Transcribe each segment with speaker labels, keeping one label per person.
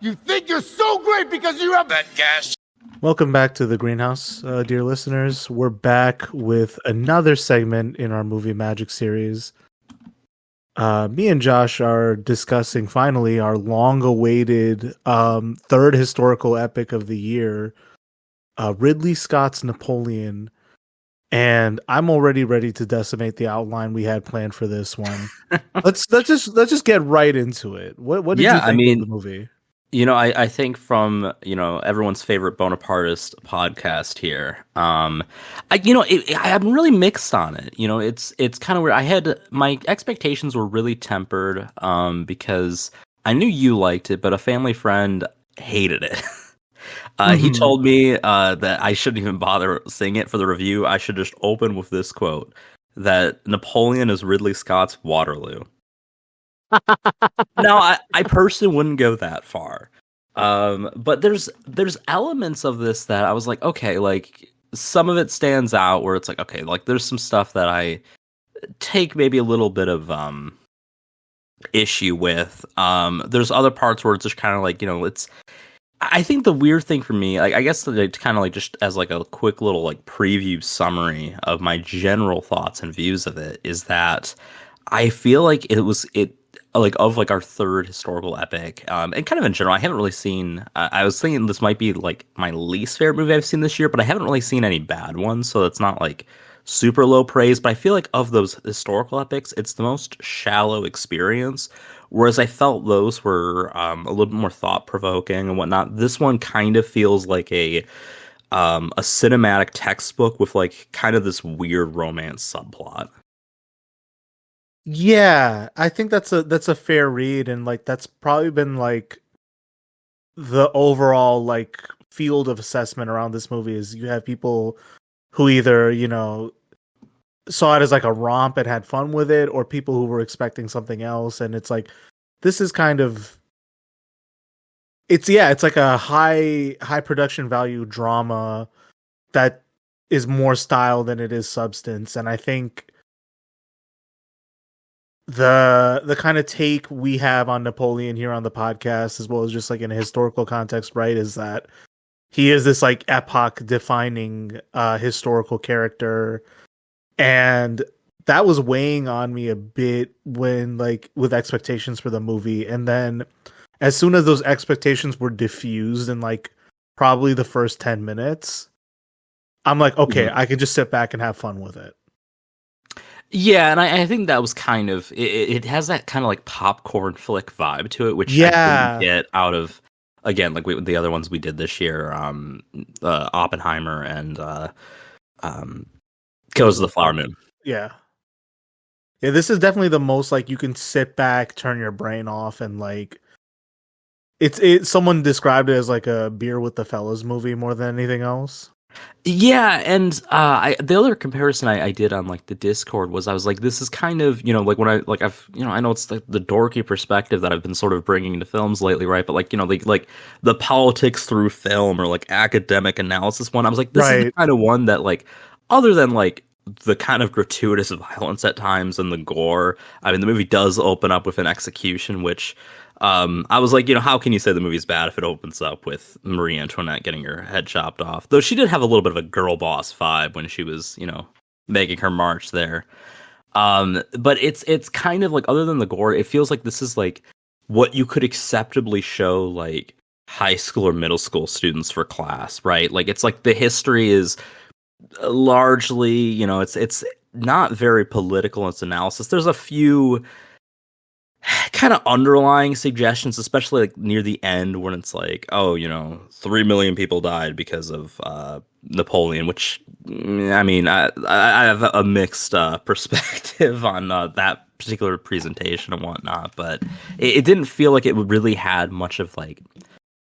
Speaker 1: You think you're so great because you have that gas.
Speaker 2: Welcome back to the Greenhouse, dear listeners. We're back with another segment in our movie magic series. Me and Josh are discussing finally our long-awaited third historical epic of the year, Ridley Scott's Napoleon. And I'm already ready to decimate the outline we had planned for this one. let's just get right into it. What did you think of the movie?
Speaker 3: I think from, everyone's favorite Bonapartist podcast here, I'm really mixed on it. It's kind of weird. My expectations were really tempered, because I knew you liked it, but a family friend hated it. He told me, that I shouldn't even bother seeing it for the review. I should just open with this quote, that Napoleon is Ridley Scott's Waterloo. No, I personally wouldn't go that far. But there's elements of this that I was like, okay, like some of it stands out where it's like, okay, like there's some stuff that I take maybe a little bit of issue with. There's other parts where it's just kind of like, I think the weird thing for me, like I guess it's kind of like just as like a quick little like preview summary of my general thoughts and views of it is that I feel like of our third historical epic, and kind of in general, I haven't really seen. I was thinking this might be like my least favorite movie I've seen this year, but I haven't really seen any bad ones, so it's not like super low praise. But I feel like of those historical epics, it's the most shallow experience. Whereas I felt those were a little bit more thought provoking and whatnot. This one kind of feels like a cinematic textbook with like kind of this weird romance subplot.
Speaker 2: Yeah, I think that's a fair read, and like that's probably been like the overall like field of assessment around this movie is you have people who either, saw it as like a romp and had fun with it, or people who were expecting something else, and it's like this is kind of it's like a high production value drama that is more style than it is substance, and I think the kind of take we have on Napoleon here on the podcast, as well as just like in a historical context, right, is that he is this like epoch defining historical character, and that was weighing on me a bit when like with expectations for the movie. And then as soon as those expectations were diffused in like probably the first 10 minutes, I'm like, okay, I can just sit back and have fun with it.
Speaker 3: Yeah, and I think that was kind of it has that kind of like popcorn flick vibe to it, which I didn't get out of, again, like the other ones we did this year, Oppenheimer and Killers of the Flower Moon.
Speaker 2: Yeah, this is definitely the most like you can sit back, turn your brain off, and like it's someone described it as like a beer with the fellas movie more than anything else.
Speaker 3: Yeah, and the other comparison I did on like the Discord was I was like, this is kind of, like when I know it's like the dorky perspective that I've been sort of bringing into films lately, right? But like, like the politics through film or like academic analysis one, I was like, this is the kind of one that like, other than like the kind of gratuitous violence at times and the gore, I mean, the movie does open up with an execution, which I was like, how can you say the movie's bad if it opens up with Marie Antoinette getting her head chopped off? Though she did have a little bit of a girl boss vibe when she was, making her march there. But it's kind of like, other than the gore, it feels like this is like what you could acceptably show like high school or middle school students for class, right? Like it's like the history is largely, it's not very political in its analysis. There's a few kind of underlying suggestions, especially like near the end when it's like, 3 million people died because of Napoleon, which, I mean, I have a mixed perspective on that particular presentation and whatnot, but it didn't feel like it really had much of like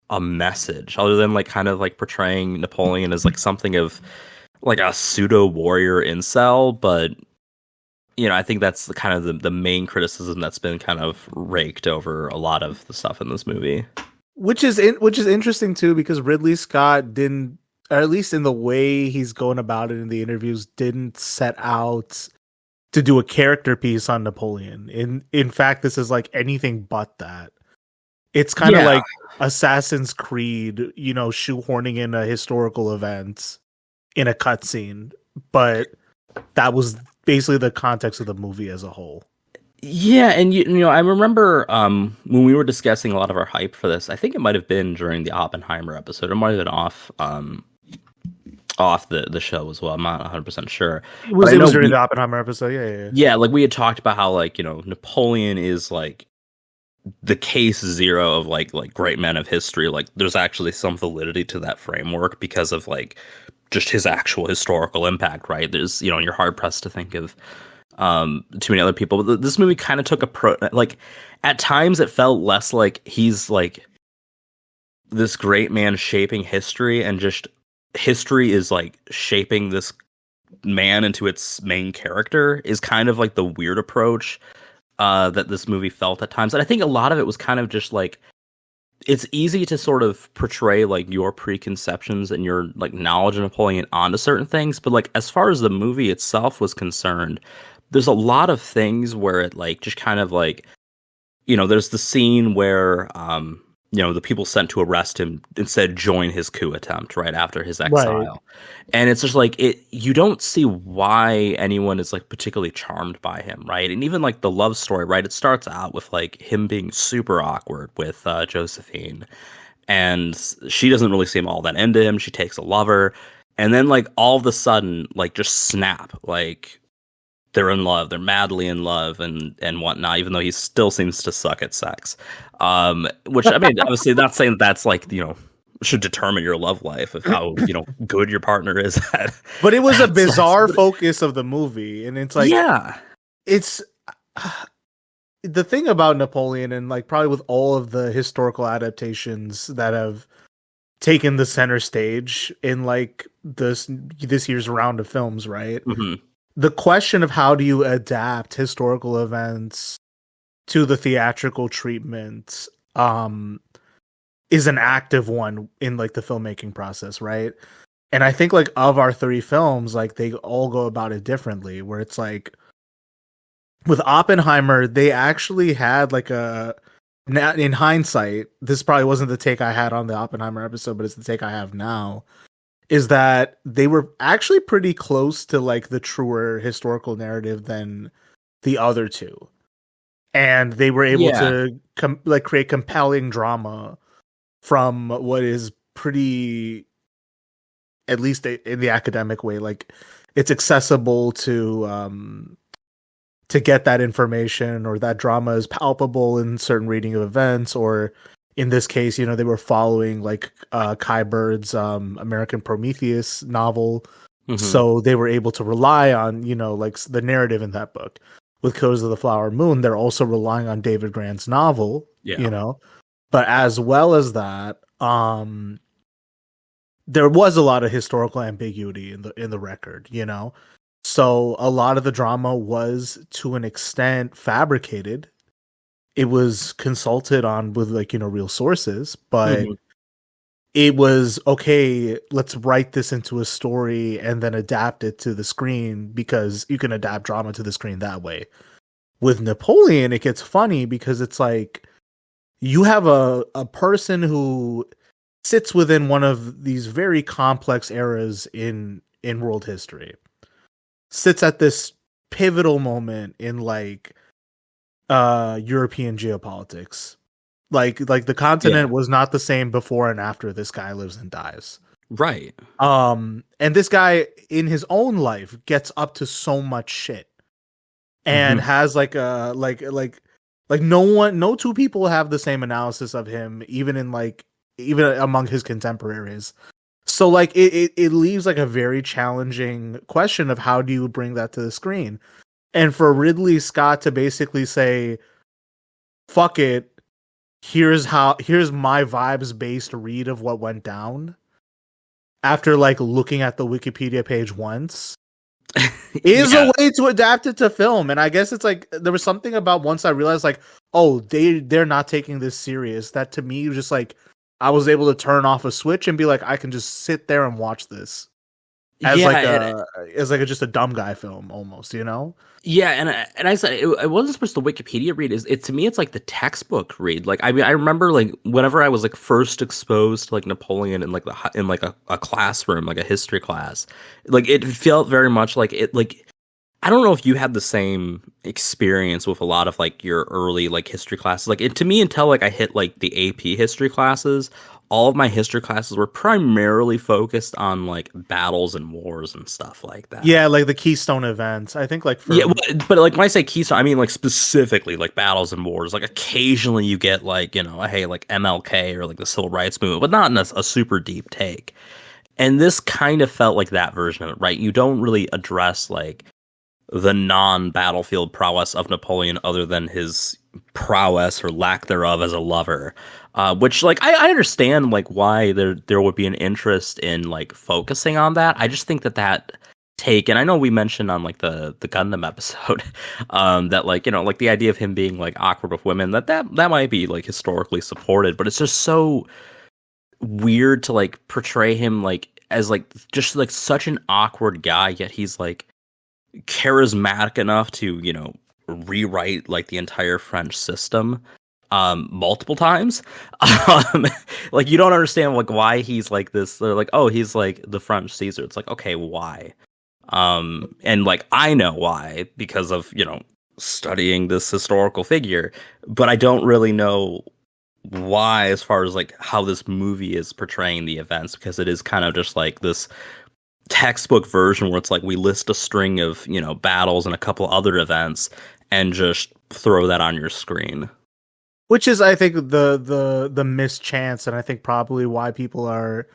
Speaker 3: a message other than like kind of like portraying Napoleon as like something of like a pseudo warrior incel, but I think that's the kind of the main criticism that's been kind of raked over a lot of the stuff in this movie.
Speaker 2: Which is interesting too, because Ridley Scott didn't, or at least in the way he's going about it in the interviews, didn't set out to do a character piece on Napoleon. In fact, this is like anything but that. It's kind of
Speaker 3: Yeah.
Speaker 2: like Assassin's Creed, shoehorning in a historical event in a cutscene, but that was basically the context of the movie as a whole.
Speaker 3: Yeah, and I remember when we were discussing a lot of our hype for this. I think it might have been during the Oppenheimer episode. It might have been off the show as well. I'm not 100% sure.
Speaker 2: It was during the Oppenheimer episode. Yeah.
Speaker 3: Yeah, like we had talked about how like, Napoleon is like the case zero of like great men of history. Like there's actually some validity to that framework because of like just his actual historical impact, right? There's, you're hard pressed to think of too many other people. But this movie kind of took like at times it felt less like he's like this great man shaping history, and just history is like shaping this man into its main character, is kind of like the weird approach that this movie felt at times. And I think a lot of it was kind of just like, it's easy to sort of portray like your preconceptions and your like knowledge of Napoleon onto certain things, but like as far as the movie itself was concerned, there's a lot of things where it like just kind of like, there's the scene where the people sent to arrest him instead join his coup attempt right after his exile. Right. And it's just like you don't see why anyone is like particularly charmed by him, right? And even like the love story, right? It starts out with like him being super awkward with Josephine, and she doesn't really seem all that into him. She takes a lover, and then like all of a sudden, like just snap, like they're in love, they're madly in love and whatnot, even though he still seems to suck at sex. Which, I mean, obviously not saying that's like, should determine your love life of how, good your partner is at.
Speaker 2: But it was a bizarre focus of the movie. And it's like,
Speaker 3: yeah,
Speaker 2: it's the thing about Napoleon, and like probably with all of the historical adaptations that have taken the center stage in like this year's round of films, right?
Speaker 3: Mm-hmm.
Speaker 2: The question of how do you adapt historical events to the theatrical treatment is an active one in like the filmmaking process, right? And I think like of our 3 films, like they all go about it differently, where it's like with Oppenheimer, they actually had like in hindsight, this probably wasn't the take I had on the Oppenheimer episode, but it's the take I have now, is that they were actually pretty close to like the truer historical narrative than the other 2. And they were able to create compelling drama from what is pretty, at least in the academic way, like it's accessible to get that information, or that drama is palpable in certain reading of events, or in this case, they were following like Kai Bird's American Prometheus novel. Mm-hmm. So they were able to rely on, like the narrative in that book. With Killers of the Flower Moon, they're also relying on David Grant's novel, But as well as that, there was a lot of historical ambiguity in the record, So a lot of the drama was to an extent fabricated. It was consulted on with like, real sources, but it was okay, let's write this into a story and then adapt it to the screen, because you can adapt drama to the screen that way. With Napoleon, it gets funny because it's like you have a person who sits within one of these very complex eras in world history, sits at this pivotal moment in like European geopolitics. Like the continent was not the same before and after this guy lives and dies.
Speaker 3: Right.
Speaker 2: And this guy in his own life gets up to so much shit, and has like a like no 2 people have the same analysis of him, even among his contemporaries. So like it leaves like a very challenging question of how do you bring that to the screen. And for Ridley Scott to basically say, fuck it, here's my vibes-based read of what went down, after like looking at the Wikipedia page once, is a way to adapt it to film. And I guess it's like, there was something about once I realized like, oh, they're not taking this serious, that to me was just like, I was able to turn off a switch and be like, I can just sit there and watch this. as like
Speaker 3: Yeah,
Speaker 2: just a dumb guy film almost, you know?
Speaker 3: yeah, and I said it wasn't supposed to Wikipedia read. Is it to me? It's like the textbook read. Like I mean, I remember like whenever I was like first exposed to like Napoleon in like in like a classroom, like a history class, like it felt very much like it. Like I don't know if you had the same experience with a lot of like your early like history classes. Like to me, until like I hit like the AP history classes, all of my history classes were primarily focused on like battles and wars and stuff like that.
Speaker 2: Yeah, like the Keystone events. I think like for
Speaker 3: Yeah, but like when I say Keystone, I mean like specifically like battles and wars. Like occasionally you get like, you know, hey, like MLK or like the Civil Rights Movement, but not in a super deep take. And this kind of felt like that version of it, right? You don't really address like the non-battlefield prowess of Napoleon other than his prowess or lack thereof as a lover. Which like I understand like why there would be an interest in like focusing on that. I just think that take, and I know we mentioned on like the Gundam episode, that like, you know, like the idea of him being like awkward with women, that might be like historically supported, but it's just so weird to like portray him like as like just like such an awkward guy, yet he's like charismatic enough to, you know, rewrite like the entire French system multiple times. Like you don't understand like why he's like this. They're like, oh, he's like the French Caesar. It's like, okay, why? And like I know why, because of, you know, studying this historical figure, but I don't really know why as far as like how this movie is portraying the events, because it is kind of just like this textbook version where it's like we list a string of, you know, battles and a couple other events and just throw that on your screen.
Speaker 2: which is I think the missed chance, and I think probably why people are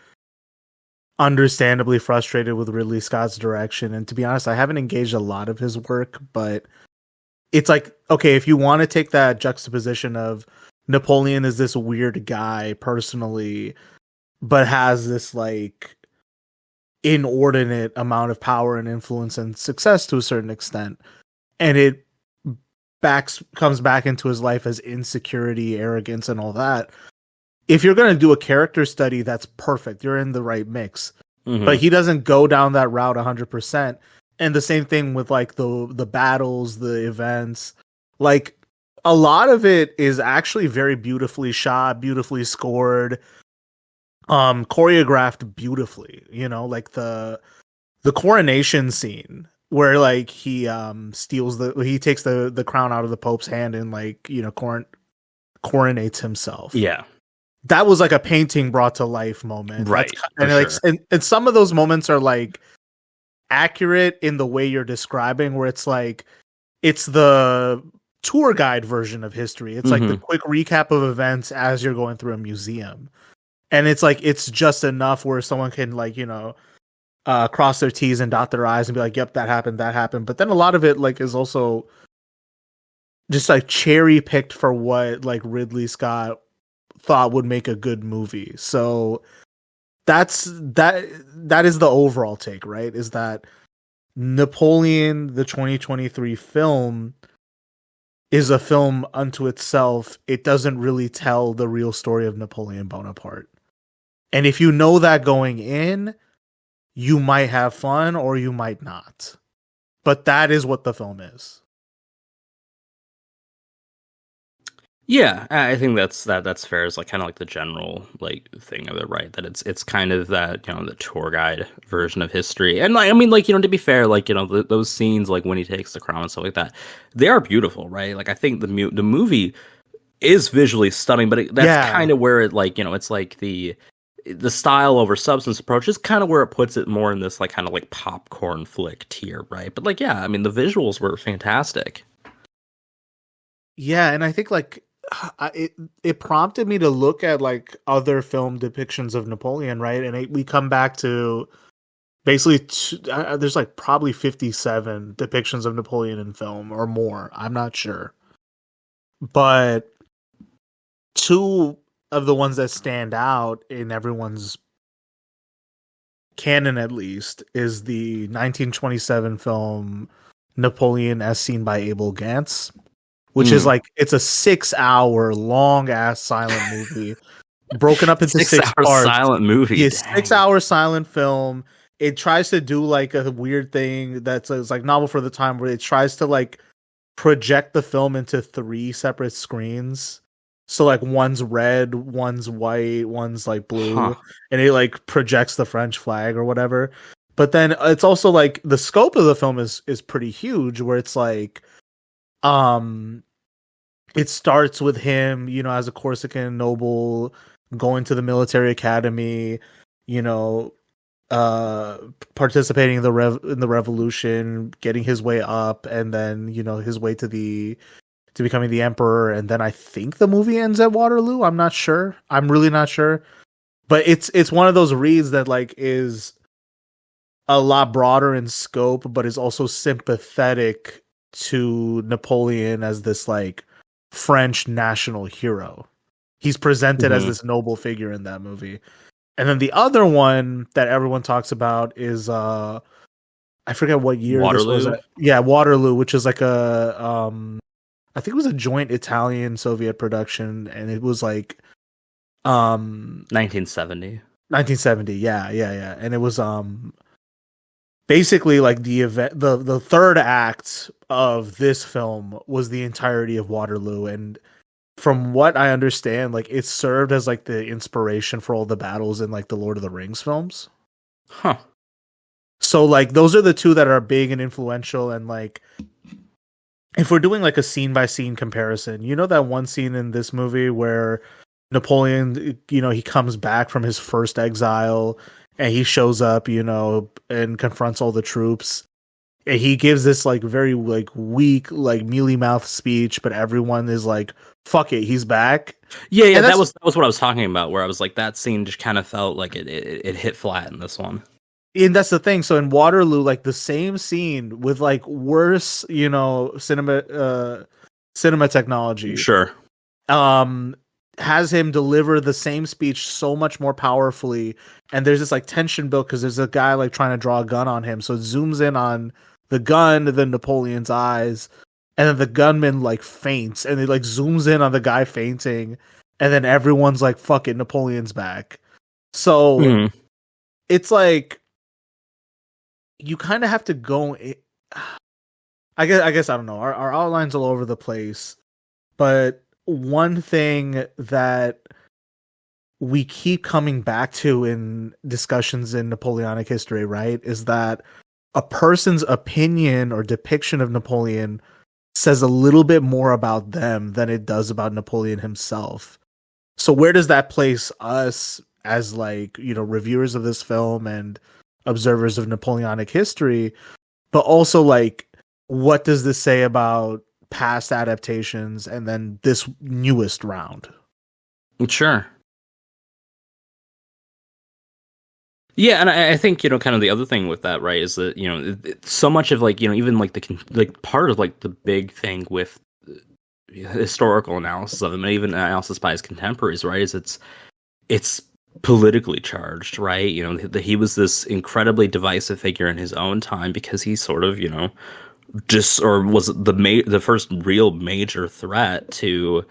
Speaker 2: understandably frustrated with Ridley Scott's direction. And to be honest, I haven't engaged a lot of his work, but it's like, okay, if you want to take that juxtaposition of Napoleon is this weird guy personally, but has this like inordinate amount of power and influence and success to a certain extent, and it comes back into his life as insecurity, arrogance, and all that. If you're going to do a character study, that's perfect. You're in the right mix. Mm-hmm. But he doesn't go down that route 100%. And the same thing with like the battles, the events. Like a lot of it is actually very beautifully shot, beautifully scored, choreographed beautifully. You know, like the coronation scene where like he takes the crown out of the Pope's hand and like, you know, coronates himself.
Speaker 3: Yeah.
Speaker 2: That was like a painting brought to life moment.
Speaker 3: Right.
Speaker 2: And like, sure. and some of those moments are like accurate in the way you're describing, where it's like, it's the tour guide version of history. It's like the quick recap of events as you're going through a museum. And it's like, it's just enough where someone can like, you know, cross their T's and dot their I's and be like, yep, that happened. But then a lot of it like is also just like cherry picked for what like Ridley Scott thought would make a good movie. So that is the overall take, right? Is that Napoleon, the 2023 film, is a film unto itself. It doesn't really tell the real story of Napoleon Bonaparte. And if you know that going in, you might have fun or you might not. But that is what the film is.
Speaker 3: Yeah, I think that's fair. It's like kind of like the general like thing of it, right? That it's kind of that, you know, the tour guide version of history. And like, I mean, like, you know, to be fair, like, you know, those scenes like when he takes the crown and stuff like that, they are beautiful, right? Like I think the movie is visually stunning, but that's kind of where it like, you know, it's like the style over substance approach is kind of where it puts it more in this like kind of like popcorn flick tier, right? But like, yeah, I mean, the visuals were fantastic.
Speaker 2: Yeah, and I think like it prompted me to look at like other film depictions of Napoleon, right? And we come back to basically there's like probably 57 depictions of Napoleon in film or more. I'm not sure, but two of the ones that stand out in everyone's canon, at least, is the 1927 film Napoleon as Seen by Abel Gance, which is like, it's a 6-hour long ass silent movie broken up into 6 parts.
Speaker 3: Silent movie.
Speaker 2: Yeah, 6-hour silent film. it tries to do like a weird thing that's it's like novel for the time, where it tries to like project the film into 3 separate screens. So like one's red, one's white, one's like blue, and it like projects the French flag or whatever. But then it's also like the scope of the film is pretty huge, where it's like it starts with him, you know, as a Corsican noble going to the military academy, you know, participating in the revolution, getting his way up, and then, you know, his way to becoming the emperor. And then I think the movie ends at Waterloo. I'm not sure. I'm really not sure. But it's one of those reads that like is a lot broader in scope, but is also sympathetic to Napoleon as this like French national hero. He's presented as this noble figure in that movie. And then the other one that everyone talks about is I forget what year
Speaker 3: Waterloo?
Speaker 2: this was. Yeah, Waterloo, which is like a I think it was a joint Italian Soviet production, and it was like
Speaker 3: 1970.
Speaker 2: 1970. Yeah. And it was basically like the event, the third act of this film was the entirety of Waterloo. And from what I understand, like it served as like the inspiration for all the battles in like the Lord of the Rings films.
Speaker 3: Huh.
Speaker 2: So like those are the two that are big and influential. And like if we're doing like a scene by scene comparison, you know that one scene in this movie where Napoleon, you know, he comes back from his first exile and he shows up, you know, and confronts all the troops. And he gives this like very like weak, like mealy mouth speech, but everyone is like, "Fuck it, he's back."
Speaker 3: Yeah, that was what I was talking about. Where I was like, that scene just kind of felt like it hit flat in this one.
Speaker 2: And that's the thing. So in Waterloo, like the same scene with like worse, you know, cinema technology.
Speaker 3: Sure.
Speaker 2: Has him deliver the same speech so much more powerfully, and there's this like tension built because there's a guy like trying to draw a gun on him, so it zooms in on the gun, then Napoleon's eyes, and then the gunman like faints, and it like zooms in on the guy fainting, and then everyone's like, "Fuck it, Napoleon's back." So it's like you kind of have to go. I guess I don't know. Our outlines all over the place, but one thing that we keep coming back to in discussions in Napoleonic history, right, is that a person's opinion or depiction of Napoleon says a little bit more about them than it does about Napoleon himself. So where does that place us as like, you know, reviewers of this film and observers of Napoleonic history, but also like, what does this say about past adaptations and then this newest round?
Speaker 3: Sure. Yeah, and I think, you know, kind of the other thing with that, right, is that, you know, so much of like, you know, even like like part of like the big thing with historical analysis of him, and even analysis by his contemporaries, right, is it's politically charged, right? You know, that he was this incredibly divisive figure in his own time because he sort of, you know, just or was the first real major threat to,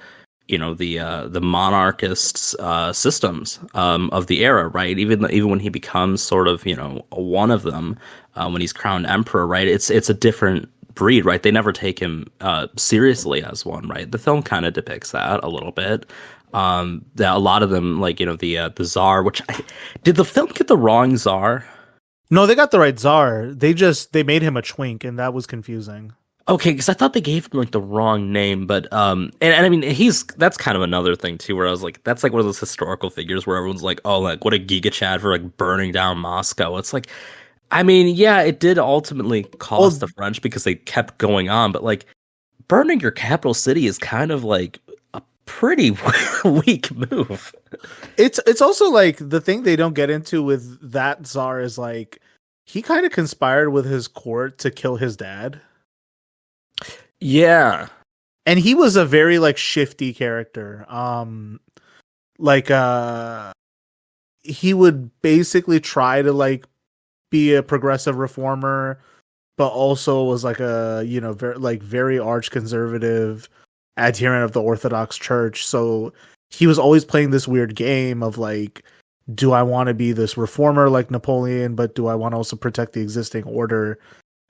Speaker 3: you know, the monarchist systems of the era, right? Even when he becomes sort of, you know, one of them when he's crowned emperor, right? It's a different breed, right? They never take him seriously as one, right? The film kind of depicts that a little bit. That a lot of them, like, you know, the Tsar, did the film get the wrong Tsar?
Speaker 2: No, they got the right Tsar. They made him a twink, and that was confusing.
Speaker 3: Okay, because I thought they gave him like the wrong name, but and I mean that's kind of another thing too, where I was like, that's like one of those historical figures where everyone's like, oh, like what a Giga Chad for like burning down Moscow. It's like, I mean, yeah, it did ultimately cost the French because they kept going on, but like burning your capital city is kind of like a pretty weak move.
Speaker 2: It's also like the thing they don't get into with that Tsar is like he kind of conspired with his court to kill his dad.
Speaker 3: Yeah.
Speaker 2: And he was a very like shifty character. He would basically try to like be a progressive reformer, but also was like a, you know, very arch conservative adherent of the Orthodox Church. So he was always playing this weird game of like do I want to be this reformer like Napoleon, but do I want to also protect the existing order?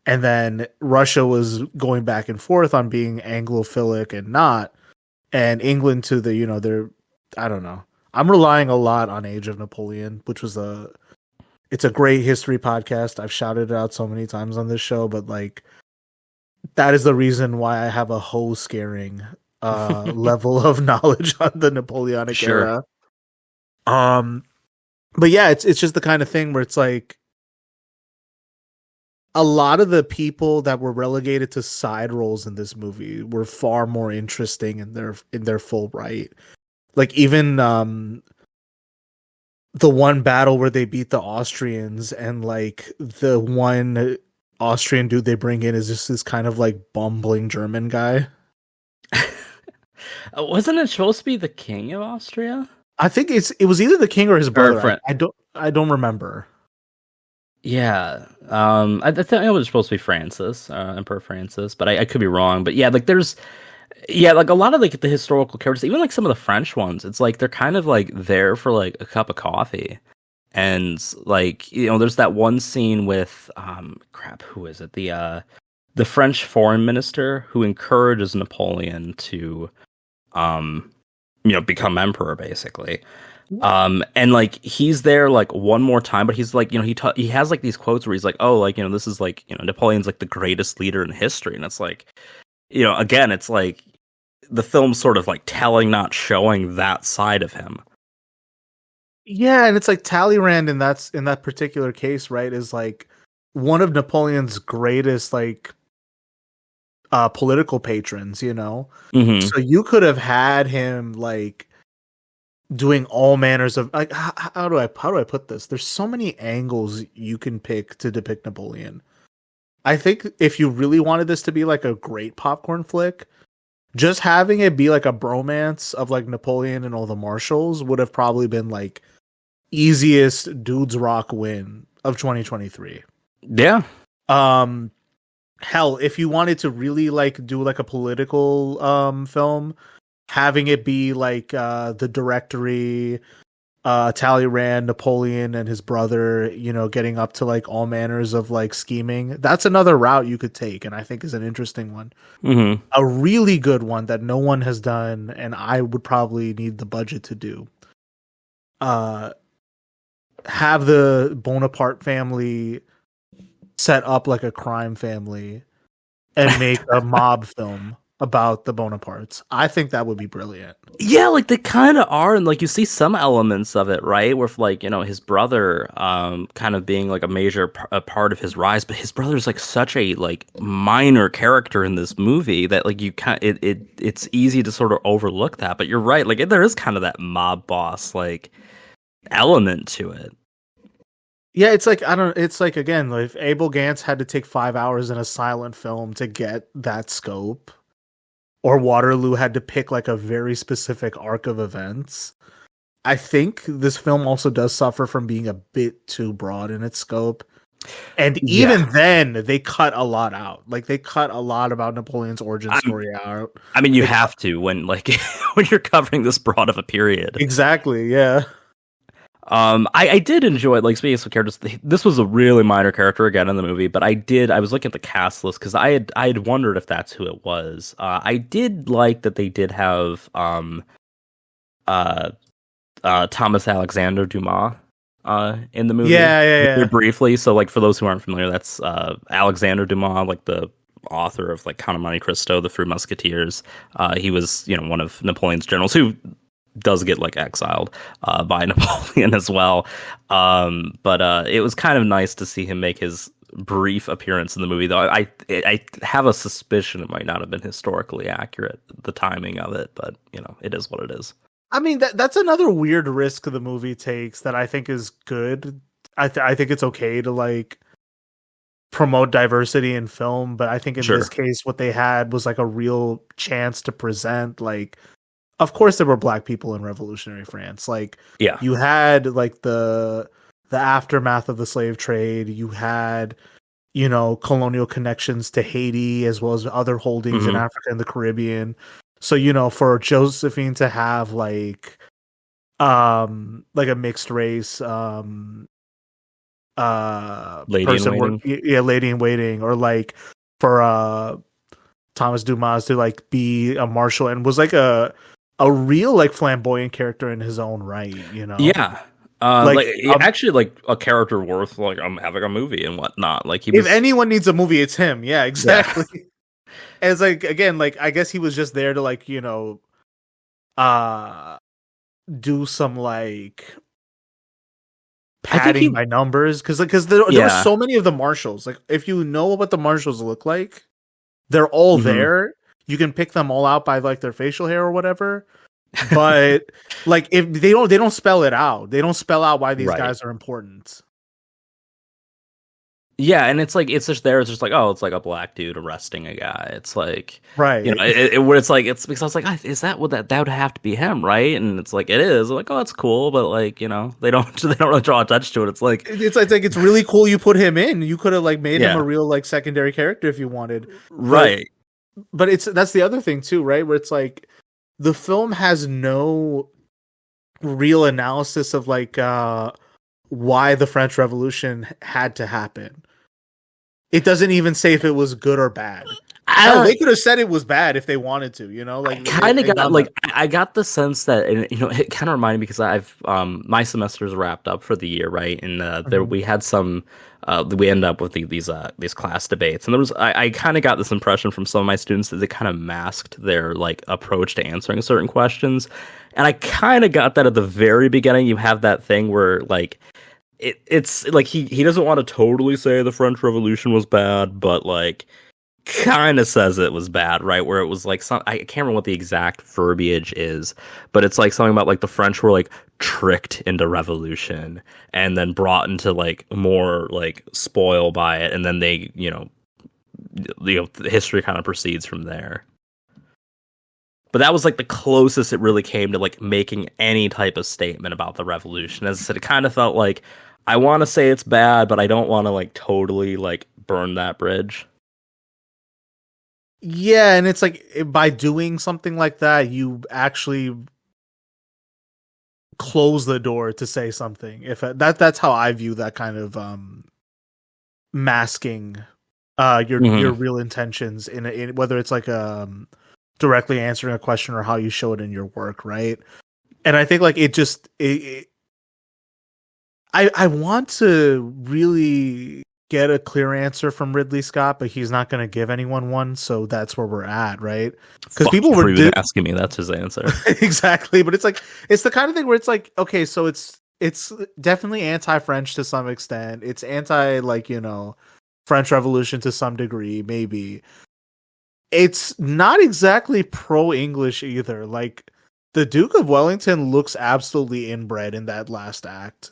Speaker 2: And then Russia was going back and forth on being Anglophilic and not, and England to the, their, I don't know. I'm relying a lot on Age of Napoleon, which was it's a great history podcast. I've shouted it out so many times on this show, but like, that is the reason why I have a hoe scaring level of knowledge on the Napoleonic era. But yeah, it's just the kind of thing where it's like a lot of the people that were relegated to side roles in this movie were far more interesting in their full right. Like even the one battle where they beat the Austrians, and like the one Austrian dude they bring in is just this kind of like bumbling German guy.
Speaker 3: Wasn't it supposed to be the king of Austria?
Speaker 2: I think it was either the king or his brother.
Speaker 3: Or
Speaker 2: I don't remember.
Speaker 3: Yeah, I think it was supposed to be Francis, Emperor Francis, but I could be wrong. But yeah, like like a lot of like the historical characters, even like some of the French ones, it's like they're kind of like there for like a cup of coffee, and like there's that one scene with who is it? The French foreign minister who encourages Napoleon to become emperor basically. And like he's there like one more time, but he's like he has like these quotes where he's like, oh, like this is like Napoleon's like the greatest leader in history, and it's like again, it's like the film's sort of like telling, not showing that side of him.
Speaker 2: Yeah, and it's like Talleyrand in that particular case, right, is like one of Napoleon's greatest like political patrons,
Speaker 3: Mm-hmm.
Speaker 2: So you could have had him like doing all manners of like how do I put this? There's so many angles you can pick to depict Napoleon. I think if you really wanted this to be like a great popcorn flick, just having it be like a bromance of like Napoleon and all the marshals would have probably been like easiest dudes rock win of 2023.
Speaker 3: Yeah.
Speaker 2: Hell, if you wanted to really like do like a political film, having it be like the Directory, Talleyrand, Napoleon, and his brother, getting up to like all manners of like scheming. That's another route you could take, and I think is an interesting one.
Speaker 3: Mm-hmm.
Speaker 2: A really good one that no one has done, and I would probably need the budget to do. Have the Bonaparte family set up like a crime family and make a mob film about the Bonapartes. I think that would be brilliant.
Speaker 3: Yeah, like they kind of are, and like you see some elements of it, right? With like his brother, kind of being like a major part of his rise, but his brother's like such a like minor character in this movie that like it's easy to sort of overlook that. But you're right, like there is kind of that mob boss like element to it.
Speaker 2: Yeah, it's like it's like again, like if Abel Gance had to take 5 hours in a silent film to get that scope, or Waterloo had to pick like a very specific arc of events. I think this film also does suffer from being a bit too broad in its scope. And even then, they cut a lot out. Like they cut a lot about Napoleon's origin story out.
Speaker 3: I mean, you have to when like when you're covering this broad of a period.
Speaker 2: Exactly, yeah.
Speaker 3: I did enjoy it. Like speaking of characters, this was a really minor character again in the movie, but I was looking at the cast list because I had wondered if that's who it was. I did like that they did have Thomas Alexander Dumas in the movie.
Speaker 2: Yeah.
Speaker 3: Briefly, so like for those who aren't familiar, that's Alexander Dumas, like the author of like Count of Monte Cristo, The Three Musketeers. He was one of Napoleon's generals who does get like exiled by Napoleon as well. But it was kind of nice to see him make his brief appearance in the movie, though I have a suspicion it might not have been historically accurate, the timing of it, but it is what it is.
Speaker 2: I mean, that's another weird risk the movie takes that I think is good. I think it's okay to like promote diversity in film, but I think in this case what they had was like a real chance to present like, of course there were black people in revolutionary France. Like,
Speaker 3: yeah,
Speaker 2: you had like the aftermath of the slave trade. You had, colonial connections to Haiti as well as other holdings in Africa and the Caribbean. So, for Josephine to have like like a mixed race
Speaker 3: Lady in
Speaker 2: person
Speaker 3: Waiting.
Speaker 2: lady in waiting, or like for Thomas Dumas to like be a marshal, and was like a real like flamboyant character in his own right, you know.
Speaker 3: Yeah.
Speaker 2: Like
Speaker 3: Like actually like a character worth like having a movie and whatnot. Like he
Speaker 2: if
Speaker 3: was
Speaker 2: anyone needs a movie, it's him. Yeah,
Speaker 3: yeah.
Speaker 2: exactly. And it's like, again, like I guess he was just there to like, you know, uh do some like
Speaker 3: I think
Speaker 2: padding
Speaker 3: he
Speaker 2: by numbers, because there were
Speaker 3: yeah.
Speaker 2: so many of the marshals. Like if you know what the marshals look like, they're all
Speaker 3: Mhm.
Speaker 2: there. You can pick them all out by like their facial hair or whatever. But like if they don't spell it out. They don't spell out why these
Speaker 3: Right.
Speaker 2: guys are important.
Speaker 3: Yeah, and it's like it's just there. It's just like oh, it's like a black dude arresting a guy. It's like
Speaker 2: Right.
Speaker 3: where it's like it's because I was like, is that what that would have to be him, right? And it's like it is. I'm like oh, that's cool, but like they don't they don't really draw attention to it. It's like
Speaker 2: It's really cool you put him in. You could have like made him a
Speaker 3: yeah,
Speaker 2: real like secondary character if you wanted. But
Speaker 3: right.
Speaker 2: that's the other thing too, right? Where it's like the film has no real analysis of like why the French Revolution had to happen. It doesn't even say if it was good or bad. Hell,
Speaker 3: I
Speaker 2: they could have said it was bad if they wanted to, you know, like
Speaker 3: kind of
Speaker 2: and
Speaker 3: got
Speaker 2: done
Speaker 3: like
Speaker 2: that.
Speaker 3: I got the sense that and, it kind of reminded me because I've my semester's wrapped up for the year, right? And there
Speaker 2: Mhm.
Speaker 3: we had some we ended up with these class debates, and there was I kind of got this impression from some of my students that they kind of masked their like approach to answering certain questions, and I kind of got that at the very beginning. You have that thing where like it's like he doesn't want to totally say the French Revolution was bad, but like kind of says it was bad, right? Where it was like some I can't remember what the exact verbiage is, but it's like something about like the French were like tricked into revolution and then brought into like more like spoil by it, and then they the history kind of proceeds from there. But that was like the closest it really came to like making any type of statement about the revolution. As I said, it kind of felt like I want to say it's bad, but I don't want to like totally like burn that bridge.
Speaker 2: Yeah, and it's like by doing something like that, you actually close the door to say something. If that's how I view that kind of masking your
Speaker 3: Hmm.
Speaker 2: real intentions in whether it's like directly answering a question or how you show it in your work, right? And I think like I want to really get a clear answer from Ridley Scott, but he's not going to give anyone one, so that's where we're at, right? Because
Speaker 3: Fuck
Speaker 2: people
Speaker 3: you
Speaker 2: were
Speaker 3: for even asking me. That's his answer.
Speaker 2: exactly, but it's like it's the kind of thing where it's like, okay, so it's definitely anti-French to some extent. It's anti like, you know, French Revolution to some degree, maybe. It's not exactly pro-English either. Like the Duke of Wellington looks absolutely inbred in that last act.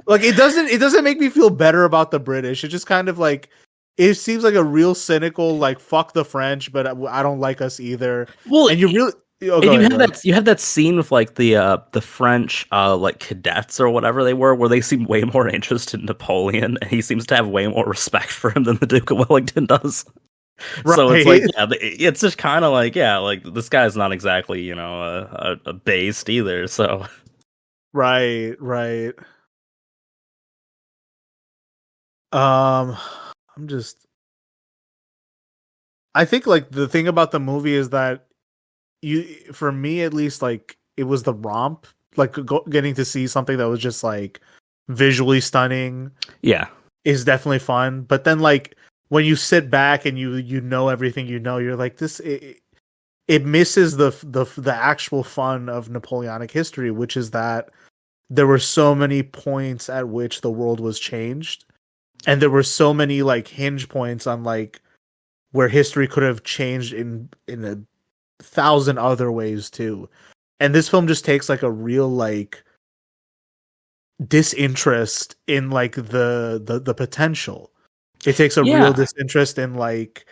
Speaker 2: Like it doesn't make me feel better about the British. It just kind of like it seems like a real cynical like fuck the French, but I don't like us either.
Speaker 3: Well,
Speaker 2: And you really
Speaker 3: and
Speaker 2: go ahead, go ahead.
Speaker 3: you have that scene with like the French like cadets or whatever they were, where they seem way more interested in Napoleon, and he seems to have way more respect for him than the Duke of Wellington does. So it's like
Speaker 2: Right.
Speaker 3: yeah, it's just kind of like yeah, like this guy's not exactly a based either. So
Speaker 2: Right, right. Um I'm just I think like the thing about the movie is that you for me at least like it was the romp, like getting to see something that was just like visually stunning
Speaker 3: yeah,
Speaker 2: is definitely fun, but then like when you sit back and you know everything, you know, you're like it misses the actual fun of Napoleonic history, which is that there were so many points at which the world was changed, and there were so many like hinge points on like where history could have changed in a thousand other ways too. And this film just takes like a real like disinterest in like the potential. It takes a real
Speaker 3: yeah,
Speaker 2: disinterest in like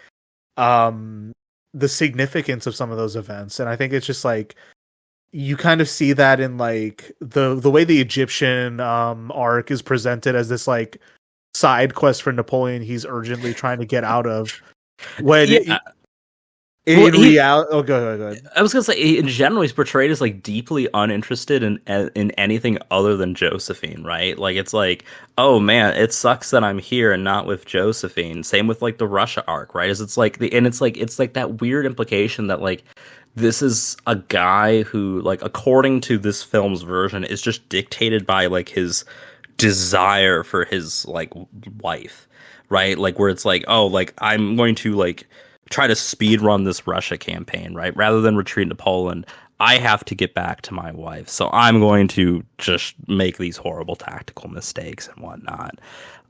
Speaker 2: um the significance of some of those events. And I think it's just like you kind of see that in like the way the Egyptian arc is presented as this like side quest for Napoleon he's urgently trying to get out of when
Speaker 3: yeah.
Speaker 2: In reality, go ahead.
Speaker 3: I was gonna say, in general, he's portrayed as like deeply uninterested in anything other than Josephine, right? Like it's like, oh man, it sucks that I'm here and not with Josephine. Same with like the Russia arc, right? It's like it's like that weird implication that like this is a guy who, like, according to this film's version, is just dictated by like his desire for his like wife, right? Like where it's like, oh, like I'm going to like try to speed run this Russia campaign, right? Rather than retreat to Poland, I have to get back to my wife. So I'm going to just make these horrible tactical mistakes and whatnot.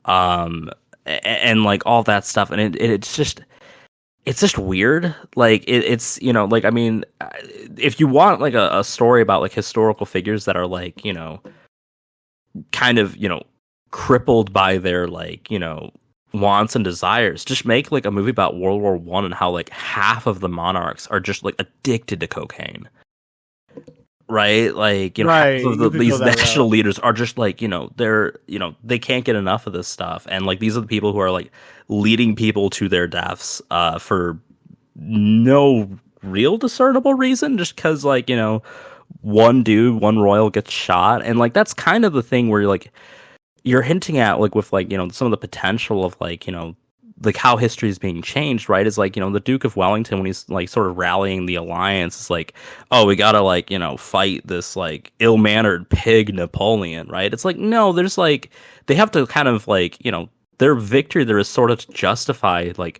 Speaker 3: And like all that stuff. And it's just weird. Like it's, you know, like, I mean, if you want like a story about like historical figures that are like, you know, kind of, you know, crippled by their like, you know, wants and desires, just make like a movie about World War One and how like half of the monarchs are just like addicted to cocaine, right? Like, you know,
Speaker 2: Right.
Speaker 3: half of these national leaders are just like, you know, they're, you know, they can't get enough of this stuff, and like these are the people who are like leading people to their deaths for no real discernible reason, just because, like, you know, one royal gets shot, and like that's kind of the thing where you're hinting at, like, with like, you know, some of the potential of like, you know, like how history is being changed, right? Is like, you know, the Duke of Wellington, when he's like sort of rallying the alliance, is like, oh, we gotta like, you know, fight this like ill-mannered pig Napoleon, right? It's like, no, there's like, they have to kind of like, you know, their victory there is sort of to justify like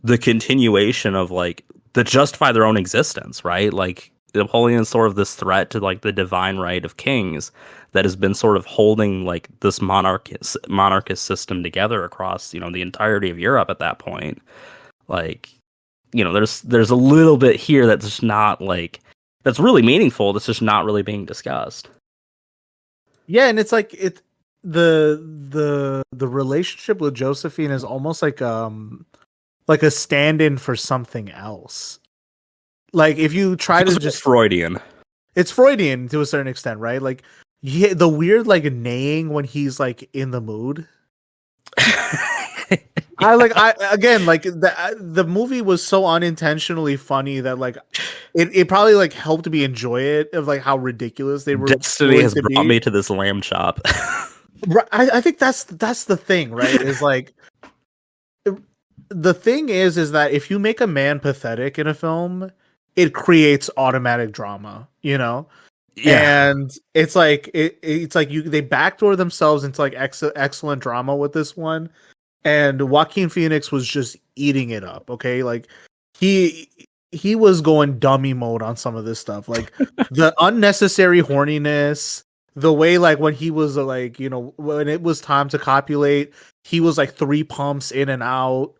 Speaker 3: the continuation of like, to justify their own existence, right? Like Napoleon's sort of this threat to like the divine right of kings that has been sort of holding like this monarchist system together across, you know, the entirety of Europe at that point. Like, you know, there's a little bit here that's just not like, that's really meaningful, that's just not really being discussed.
Speaker 2: Yeah, and it's like the relationship with Josephine is almost like a stand-in for something else. Like if you try to just
Speaker 3: Freudian.
Speaker 2: It's Freudian to a certain extent, right? Like, yeah, the weird like neighing when he's like in the mood. The movie was so unintentionally funny that like it probably like helped me enjoy it, of like how ridiculous they were.
Speaker 3: Destiny has brought me to this lamb chop.
Speaker 2: I think that's the thing, right? Is like the thing is that if you make a man pathetic in a film, it creates automatic drama, you know? Yeah. And it's like they backdoor themselves into like excellent drama with this one, and Joaquin Phoenix was just eating it up. Okay, like he was going dummy mode on some of this stuff, like the unnecessary horniness, the way like when he was like, you know, when it was time to copulate, he was like 3 pumps in and out.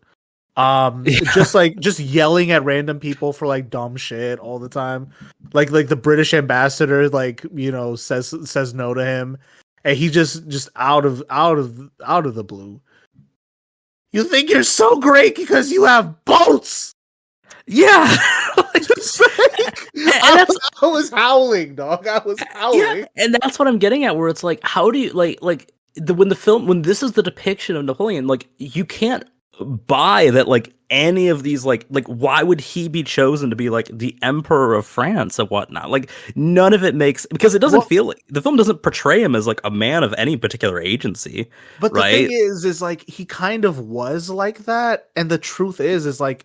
Speaker 2: Just yelling at random people for like dumb shit all the time, like the British ambassador, like, you know, says no to him, and he just out of the blue, you think you're so great because you have boats.
Speaker 3: Yeah.
Speaker 2: I was howling, dog. I was howling.
Speaker 3: Yeah, and that's what I'm getting at, where it's like, how do you when this is the depiction of Napoleon, like, you can't buy that like any of these like why would he be chosen to be like the Emperor of France and whatnot? Like, none of it makes, because it doesn't feel like the film doesn't portray him as like a man of any particular agency.
Speaker 2: But
Speaker 3: right?
Speaker 2: The thing is like he kind of was like that, and the truth is like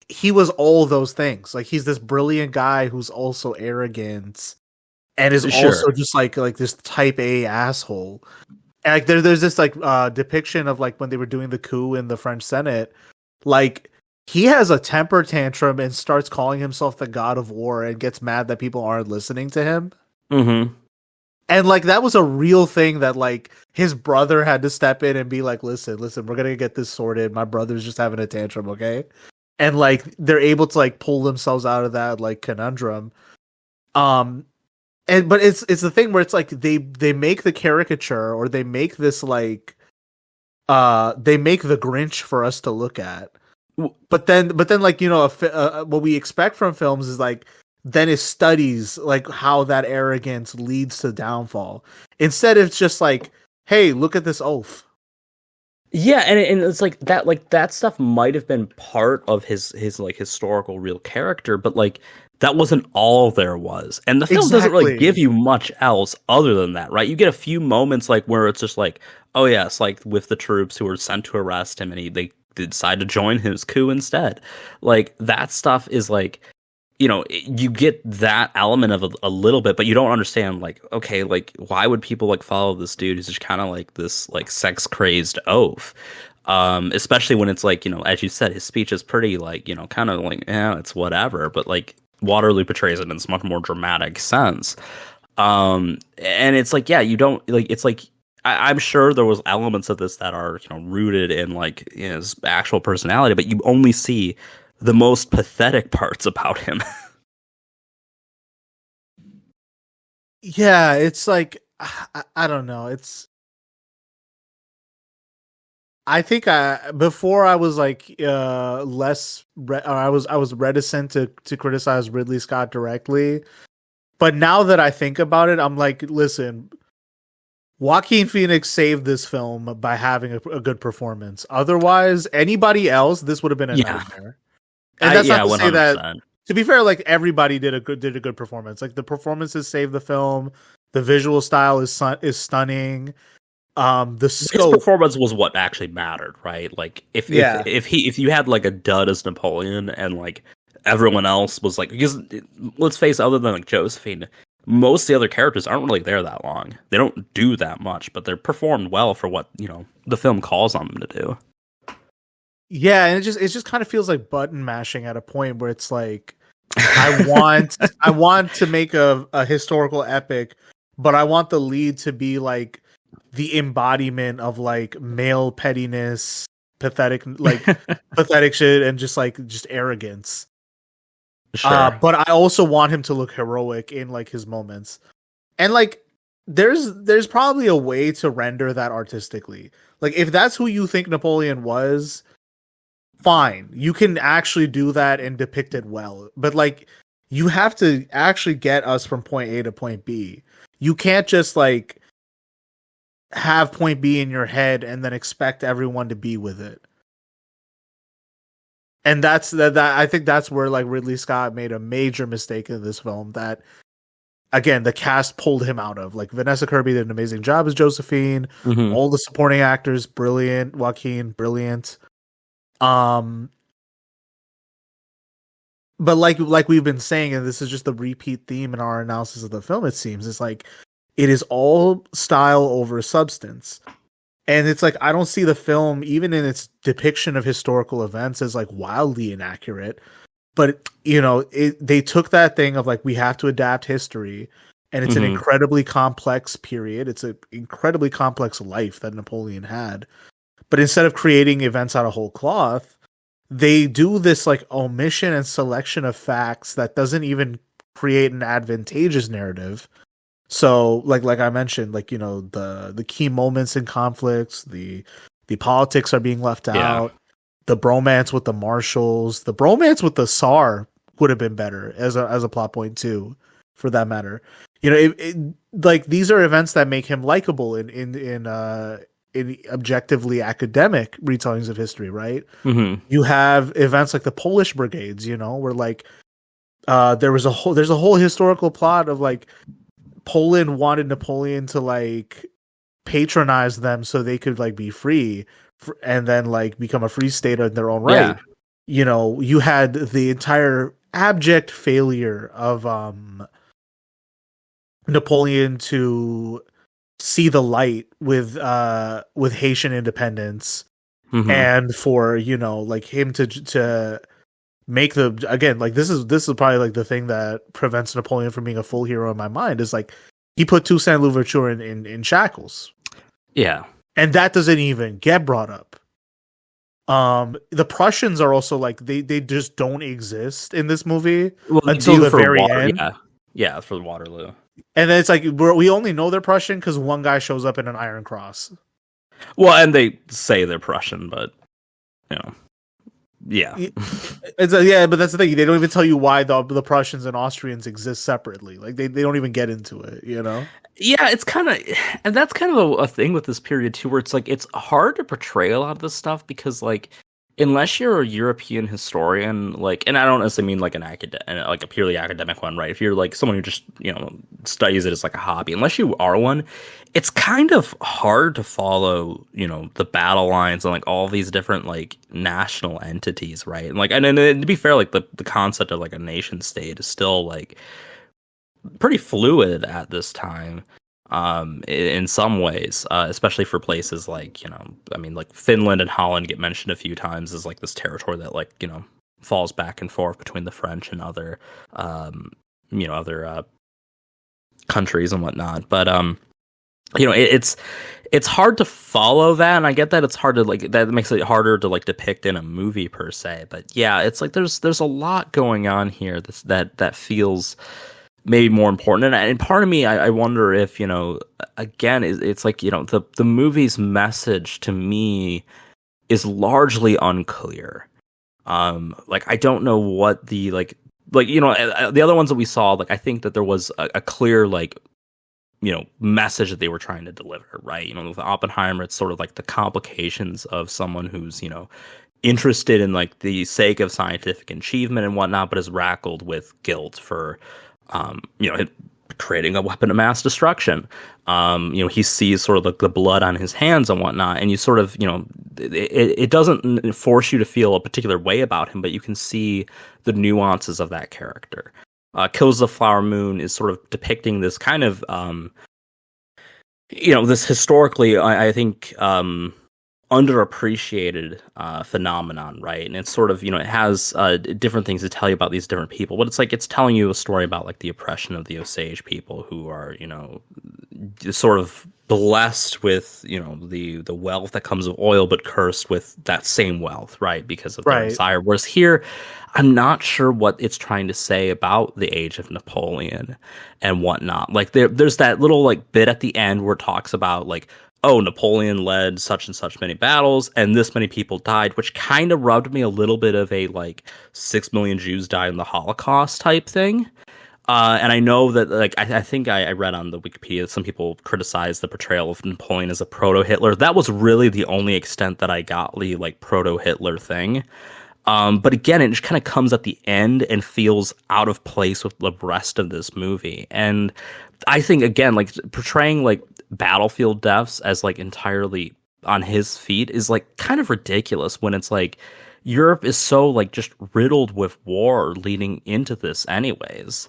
Speaker 2: he was all those things. Like, he's this brilliant guy who's also arrogant and is also just like this type A asshole. And like there's this like depiction of like when they were doing the coup in the French Senate, like he has a temper tantrum and starts calling himself the god of war and gets mad that people aren't listening to him.
Speaker 3: Mm-hmm.
Speaker 2: And like that was a real thing that like his brother had to step in and be like, listen, we're gonna get this sorted. My brother's just having a tantrum, okay? And like they're able to like pull themselves out of that like conundrum. But it's the thing where it's like they make the caricature, or they make this like they make the Grinch for us to look at. But then like, you know, what we expect from films is like then it studies like how that arrogance leads to downfall. Instead, it's just like, hey, look at this oaf.
Speaker 3: Yeah, and it's like that stuff might have been part of his like historical real character, but like that wasn't all there was. And the film doesn't really give
Speaker 2: Exactly.
Speaker 3: you much else other than that, right? You get a few moments like where it's just like, oh yes, like with the troops who were sent to arrest him and they decide to join his coup instead. Like that stuff is like, you know, you get that element of a little bit, but you don't understand, like, okay, like, why would people like follow this dude who's just kind of like this, like, sex crazed oaf? Especially when it's like, you know, as you said, his speech is pretty, like, you know, kind of like, yeah, it's whatever, but like Waterloo portrays it in this much more dramatic sense. And it's like, yeah, you don't like, it's like, I'm sure there was elements of this that are, you know, rooted in like, you know, his actual personality, but you only see the most pathetic parts about him.
Speaker 2: Yeah, it's like I don't know. It's I think before I was like I was reticent to criticize Ridley Scott directly, but now that I think about it, I'm like, listen, Joaquin Phoenix saved this film by having a good performance. Otherwise, anybody else, this would have been a
Speaker 3: Yeah.
Speaker 2: nightmare. And that's
Speaker 3: Yeah,
Speaker 2: not to say that.
Speaker 3: 100%.
Speaker 2: To be fair, like everybody did a good performance. Like the performances saved the film. The visual style is stunning. The
Speaker 3: His
Speaker 2: scope.
Speaker 3: performance was what actually mattered, right? Like if
Speaker 2: Yeah.
Speaker 3: if you had like a dud as Napoleon and like everyone else was like, because let's face it, other than like Josephine, most of the other characters aren't really there that long. They don't do that much, but they're performed well for what, you know, the film calls on them to do.
Speaker 2: Yeah, and it just kind of feels like button mashing at a point where it's like I want to make a historical epic, but I want the lead to be like the embodiment of like male pettiness, pathetic pathetic shit, and just arrogance.
Speaker 3: Sure.
Speaker 2: But I also want him to look heroic in like his moments. And like there's probably a way to render that artistically. Like if that's who you think Napoleon was, fine. You can actually do that and depict it well. But like you have to actually get us from point A to point B. You can't just like have point B in your head and then expect everyone to be with it. And that's that I think that's where like Ridley Scott made a major mistake in this film that again the cast pulled him out of. Like Vanessa Kirby did an amazing job as Josephine.
Speaker 3: Mm-hmm.
Speaker 2: All the supporting actors brilliant. Joaquin brilliant. But like we've been saying, and this is just the repeat theme in our analysis of the film, it seems, it's like it is all style over substance. And it's like I don't see the film, even in its depiction of historical events, as like wildly inaccurate. But you know, they took that thing of like we have to adapt history, and it's an incredibly complex period. It's an incredibly complex life that Napoleon had. But instead of creating events out of whole cloth, they do this like omission and selection of facts that doesn't even create an advantageous narrative. So like I mentioned, like, you know, the key moments in conflicts, the politics are being left out. The bromance with the marshals, the bromance with the Tsar would have been better as a plot point too, for that matter. You know, like these are events that make him likable in objectively academic retellings of history, right?
Speaker 3: Mm-hmm.
Speaker 2: You have events like the Polish brigades, you know, where like there's a whole historical plot of like Poland wanted Napoleon to like patronize them so they could like be free and then like become a free state in their own right.
Speaker 3: Yeah.
Speaker 2: You know, you had the entire abject failure of Napoleon to see the light with Haitian independence, and for, you know, like him to make the, again, like this is probably like the thing that prevents Napoleon from being a full hero in my mind, is like he put Toussaint Louverture in shackles.
Speaker 3: Yeah.
Speaker 2: And that doesn't even get brought up. The Prussians are also like they just don't exist in this movie until the very end.
Speaker 3: Yeah, for Waterloo.
Speaker 2: And then it's like we only know they're Prussian because one guy shows up in an Iron Cross.
Speaker 3: Well, and they say they're Prussian, but you know, yeah,
Speaker 2: yeah, but that's the thing. They don't even tell you why the Prussians and Austrians exist separately. Like they don't even get into it, you know.
Speaker 3: Yeah, it's kind of, and that's kind of a thing with this period too, where it's like it's hard to portray a lot of this stuff because like unless you're a European historian, like, and I don't necessarily mean like an academic, like a purely academic one, right? If you're like someone who just studies it as like a hobby, unless you are one, it's kind of hard to follow the battle lines and like all these different like national entities, right? And like, and to be fair, like the concept of like a nation state is still like pretty fluid at this time in some ways, especially for places like I mean, like Finland and Holland get mentioned a few times as like this territory that like falls back and forth between the French and other other countries and whatnot. But it's hard to follow that, and I get that it's hard to like that makes it harder to like depict in a movie per se. But yeah, it's like there's a lot going on here that feels maybe more important. And part of me, I wonder if, again, it's like, the movie's message to me is largely unclear. Like, I don't know what the, the other ones that we saw, like, I think that there was a clear, like, message that they were trying to deliver, right? With Oppenheimer, it's sort of like the complications of someone who's, interested in like the sake of scientific achievement and whatnot, but is rackled with guilt for creating a weapon of mass destruction. He sees sort of like the blood on his hands and whatnot, and you sort of, it doesn't force you to feel a particular way about him, but you can see the nuances of that character. Kills the Flower Moon is sort of depicting this kind of, this historically, I think, underappreciated phenomenon, right? And it's sort of, it has different things to tell you about these different people, but it's like it's telling you a story about like the oppression of the Osage people who are, sort of blessed with, the wealth that comes of oil, but cursed with that same wealth, right? Because of their desire. Whereas here, I'm not sure what it's trying to say about the age of Napoleon and whatnot. Like there's that little like bit at the end where it talks about like, oh, Napoleon led such and such many battles and this many people died, which kind of rubbed me a little bit of a like 6 million Jews died in the Holocaust type thing. And I know that like I think I read on the Wikipedia that some people criticized the portrayal of Napoleon as a proto-Hitler. That was really the only extent that I got the like proto-Hitler thing. But again, it just kind of comes at the end and feels out of place with the rest of this movie. And I think, again, like portraying like battlefield deaths as like entirely on his feet is like kind of ridiculous when it's like Europe is so like just riddled with war leading into this anyways,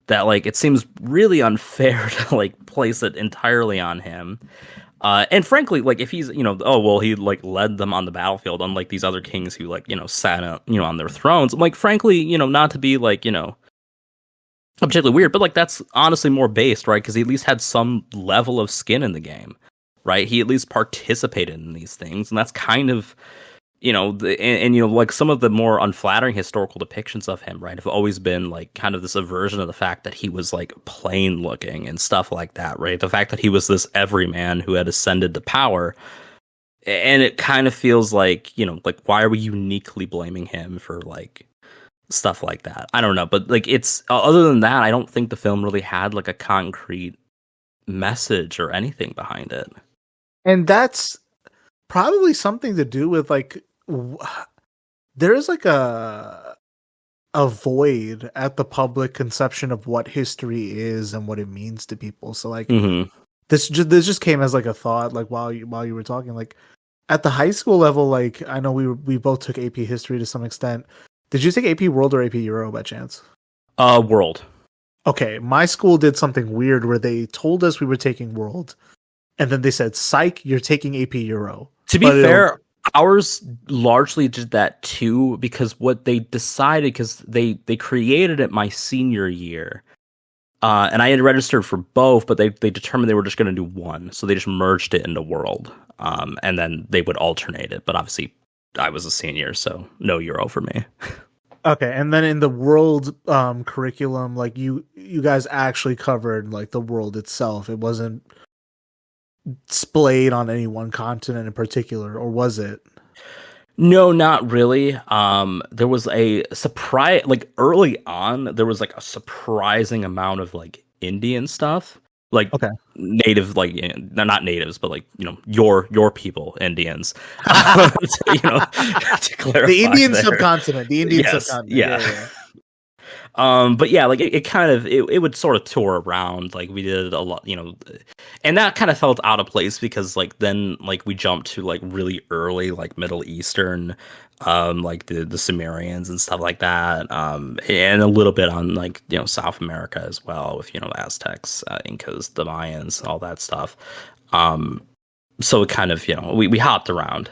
Speaker 3: that like it seems really unfair to like place it entirely on him. And frankly, like if he's, oh, well, he like led them on the battlefield, unlike these other kings who like, sat, on their thrones. I'm like, frankly, not to be like, particularly weird, but like that's honestly more based, right? Because he at least had some level of skin in the game, right? He at least participated in these things, and that's kind of, like some of the more unflattering historical depictions of him, right, have always been like kind of this aversion of the fact that he was like plain looking and stuff like that, right? The fact that he was this everyman who had ascended to power, and it kind of feels like, like why are we uniquely blaming him for like stuff like that? I don't know, but like it's other than that, I don't think the film really had like a concrete message or anything behind it.
Speaker 2: And that's probably something to do with like there's like a void at the public conception of what history is and what it means to people. So like this just came as like a thought, like while you were talking, like at the high school level, like I know we both took AP history to some extent. Did you take AP World or AP Euro by chance?
Speaker 3: World.
Speaker 2: Okay, my school did something weird where they told us we were taking World, and then they said, "Psych, you're taking AP Euro."
Speaker 3: To be fair, ours largely did that too, because what they decided, because they created it my senior year, and I had registered for both, but they determined they were just going to do one, so they just merged it into World, and then they would alternate it. But obviously, I was a senior, so no Euro for me.
Speaker 2: Okay, and then in the World curriculum, like you guys actually covered like the world itself. It wasn't splayed on any one continent in particular, or was it?
Speaker 3: No, not really. There was a surprise, like early on, there was like a surprising amount of like Indian stuff. like
Speaker 2: Okay.
Speaker 3: native, like they're not natives, but like your people, Indians. To clarify,
Speaker 2: The Indian
Speaker 3: there.
Speaker 2: subcontinent. The Indian
Speaker 3: Yes,
Speaker 2: subcontinent.
Speaker 3: yeah.
Speaker 2: Yeah.
Speaker 3: But yeah, like it kind of it would sort of tour around. Like we did a lot, and that kind of felt out of place because like then like we jumped to like really early like Middle Eastern, like the Sumerians and stuff like that, and a little bit on like South America as well with Aztecs, Incas, the Mayans, all that stuff. So it kind of we hopped around.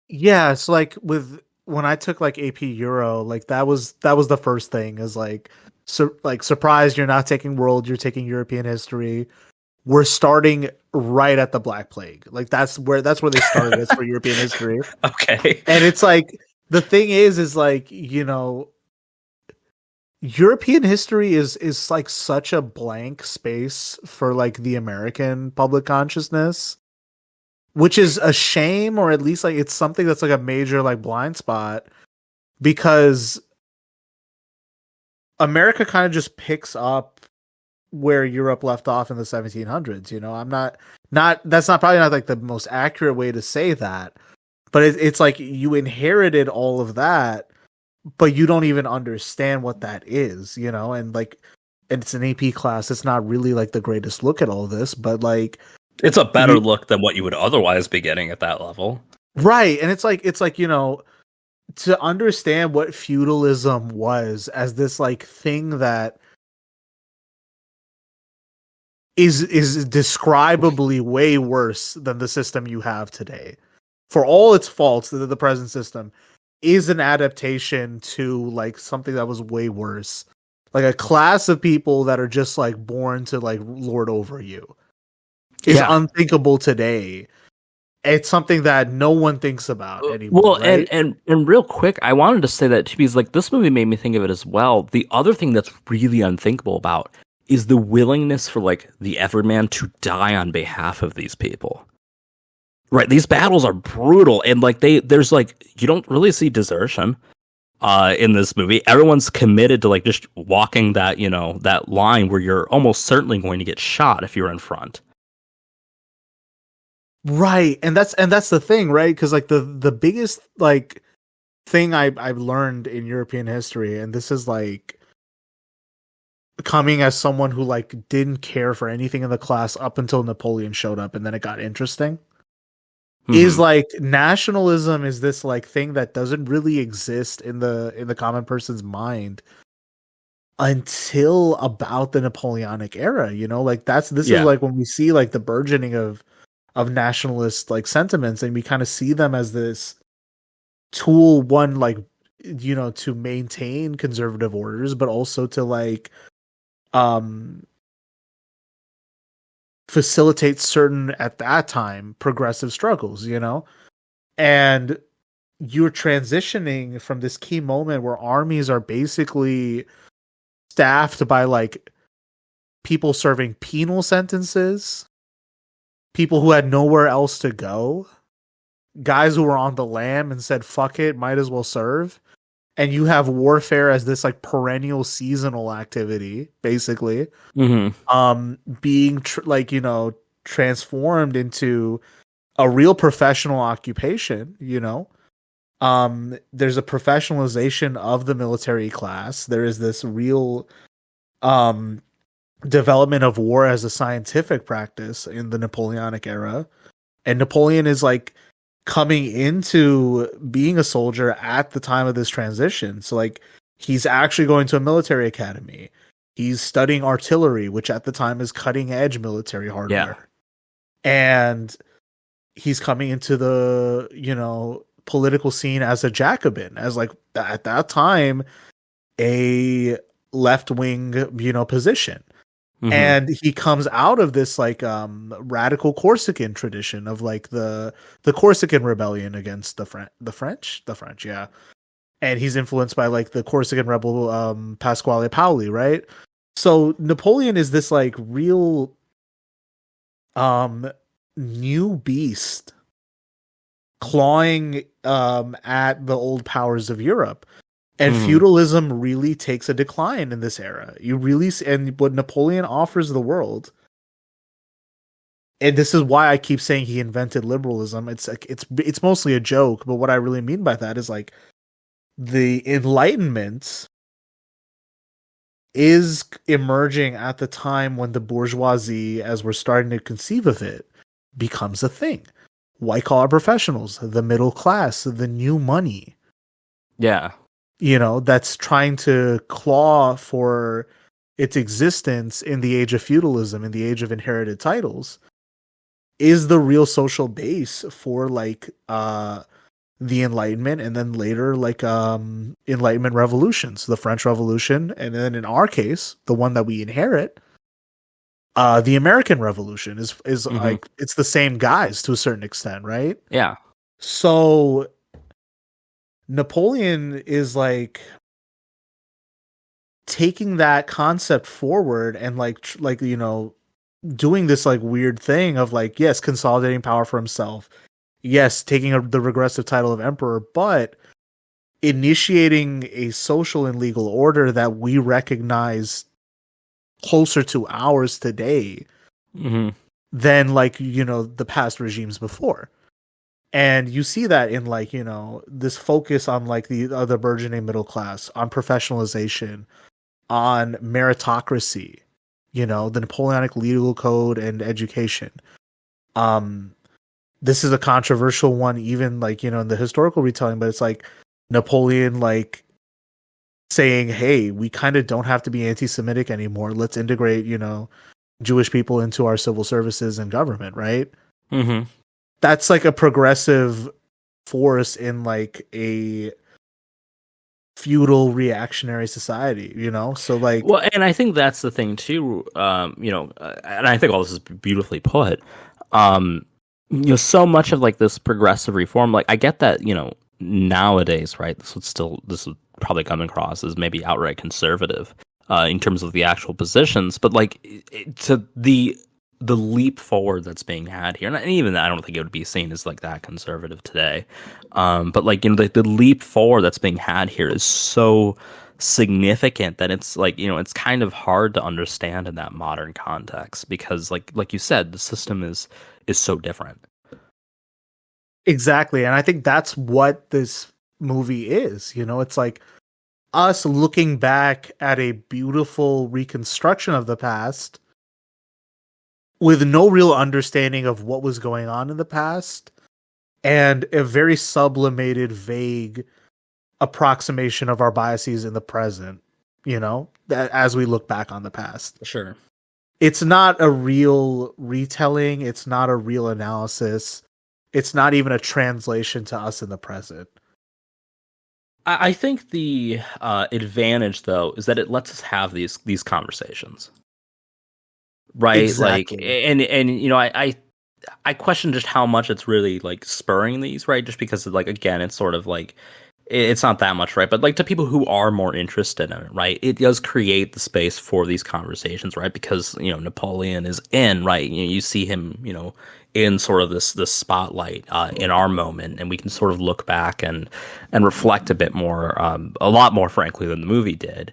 Speaker 2: Yeah, it's like when I took like AP Euro, like that was the first thing is like surprised you're not taking world, you're taking European history. We're starting right at the Black Plague. Like that's where they started us for European history.
Speaker 3: Okay.
Speaker 2: And it's like the thing is like, European history is like such a blank space for like the American public consciousness, which is a shame, or at least like it's something that's like a major like blind spot, because America kind of just picks up where Europe left off in the 1700s. I'm not that's not probably not like the most accurate way to say that, but it's like you inherited all of that, but you don't even understand what that is, and like it's an AP class. It's not really like the greatest look at all this, but like
Speaker 3: It's a better look than what you would otherwise be getting at that level.
Speaker 2: Right. And it's like, to understand what feudalism was as this like thing that is describably way worse than the system you have today. For all its faults, the present system is an adaptation to like something that was way worse. Like a class of people that are just like born to like lord over you is unthinkable today. It's something that no one thinks about anymore.
Speaker 3: Well,
Speaker 2: right?
Speaker 3: and real quick, I wanted to say that too, because like this movie made me think of it as well. The other thing that's really unthinkable about is the willingness for like the everyman to die on behalf of these people. Right, these battles are brutal, and like there's like you don't really see desertion in this movie. Everyone's committed to like just walking that that line where you're almost certainly going to get shot if you're in front.
Speaker 2: Right. And that's the thing, right? Because like the biggest like thing I've learned in European history, and this is like coming as someone who like didn't care for anything in the class up until Napoleon showed up and then it got interesting, is like nationalism is this like thing that doesn't really exist in the common person's mind until about the Napoleonic era. Like this is like when we see like the burgeoning of nationalist like sentiments, and we kind of see them as this tool, one like to maintain conservative orders, but also to like facilitate certain, at that time, progressive struggles, and you're transitioning from this key moment where armies are basically staffed by like people serving penal sentences, people who had nowhere else to go, guys who were on the lam and said, fuck it, might as well serve. And you have warfare as this like perennial seasonal activity, basically, being transformed into a real professional occupation. There's a professionalization of the military class. There is this real development of war as a scientific practice in the Napoleonic era, and Napoleon is like coming into being a soldier at the time of this transition. So like he's actually going to a military academy. He's studying artillery, which at the time is cutting edge military hardware. Yeah. And he's coming into the, political scene as a Jacobin, as like at that time, a left-wing, position. And he comes out of this like radical Corsican tradition of like the Corsican rebellion against the French, yeah. And he's influenced by like the Corsican rebel Pasquale Paoli, right? So Napoleon is this like real new beast clawing at the old powers of Europe. And feudalism really takes a decline in this era. And what Napoleon offers the world, and this is why I keep saying he invented liberalism. It's mostly a joke, but what I really mean by that is like the Enlightenment is emerging at the time when the bourgeoisie, as we're starting to conceive of it, becomes a thing. White collar professionals, the middle class, the new money.
Speaker 3: Yeah.
Speaker 2: That's trying to claw for its existence in the age of feudalism, in the age of inherited titles, is the real social base for like the Enlightenment, and then later like Enlightenment revolutions, the French Revolution, and then in our case, the one that we inherit, the American Revolution is like it's the same guys to a certain extent, right?
Speaker 3: Yeah.
Speaker 2: So Napoleon is like taking that concept forward and doing this like weird thing of like, yes, consolidating power for himself, yes, taking the regressive title of emperor, but initiating a social and legal order that we recognize closer to ours today than like the past regimes before. And you see that in like, this focus on like the burgeoning middle class, on professionalization, on meritocracy, the Napoleonic legal code and education. This is a controversial one, even like, in the historical retelling, but it's like Napoleon, like saying, hey, we kind of don't have to be anti-Semitic anymore. Let's integrate, Jewish people into our civil services and government. Right. That's like a progressive force in like a feudal reactionary society, so like,
Speaker 3: well, and I think that's the thing too, and I think all this is beautifully put. So much of like this progressive reform, like I get that, nowadays, right, this would probably come across as maybe outright conservative in terms of the actual positions, but like to the leap forward that's being had here, and even I don't think it would be seen as like that conservative today, but like the leap forward that's being had here is so significant that it's like it's kind of hard to understand in that modern context, because like you said, the system is so different.
Speaker 2: Exactly, and I think that's what this movie is. It's like us looking back at a beautiful reconstruction of the past with no real understanding of what was going on in the past, and a very sublimated, vague approximation of our biases in the present, as we look back on the past.
Speaker 3: Sure.
Speaker 2: It's not a real retelling. It's not a real analysis. It's not even a translation to us in the present.
Speaker 3: I think the advantage, though, is that it lets us have these conversations. Right,
Speaker 2: Exactly.
Speaker 3: like, and I question just how much it's really like spurring these, right? Just because like, again, it's sort of like it's not that much, right? But like to people who are more interested in it, right, it does create the space for these conversations, right? Because Napoleon is in, right, you see him, in sort of this spotlight in our moment, and we can sort of look back and reflect a bit more, a lot more, frankly, than the movie did.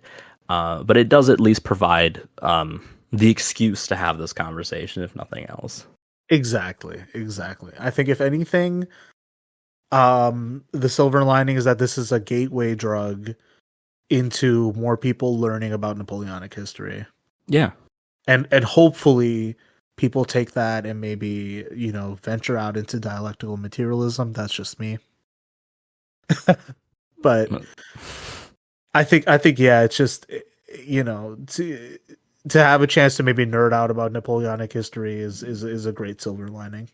Speaker 3: But it does at least provide the excuse to have this conversation, if nothing else.
Speaker 2: Exactly. I think if anything, the silver lining is that this is a gateway drug into more people learning about Napoleonic history.
Speaker 3: Yeah.
Speaker 2: And hopefully people take that and maybe, venture out into dialectical materialism. That's just me. But I think, yeah, it's just, to have a chance to maybe nerd out about Napoleonic history is a great silver lining.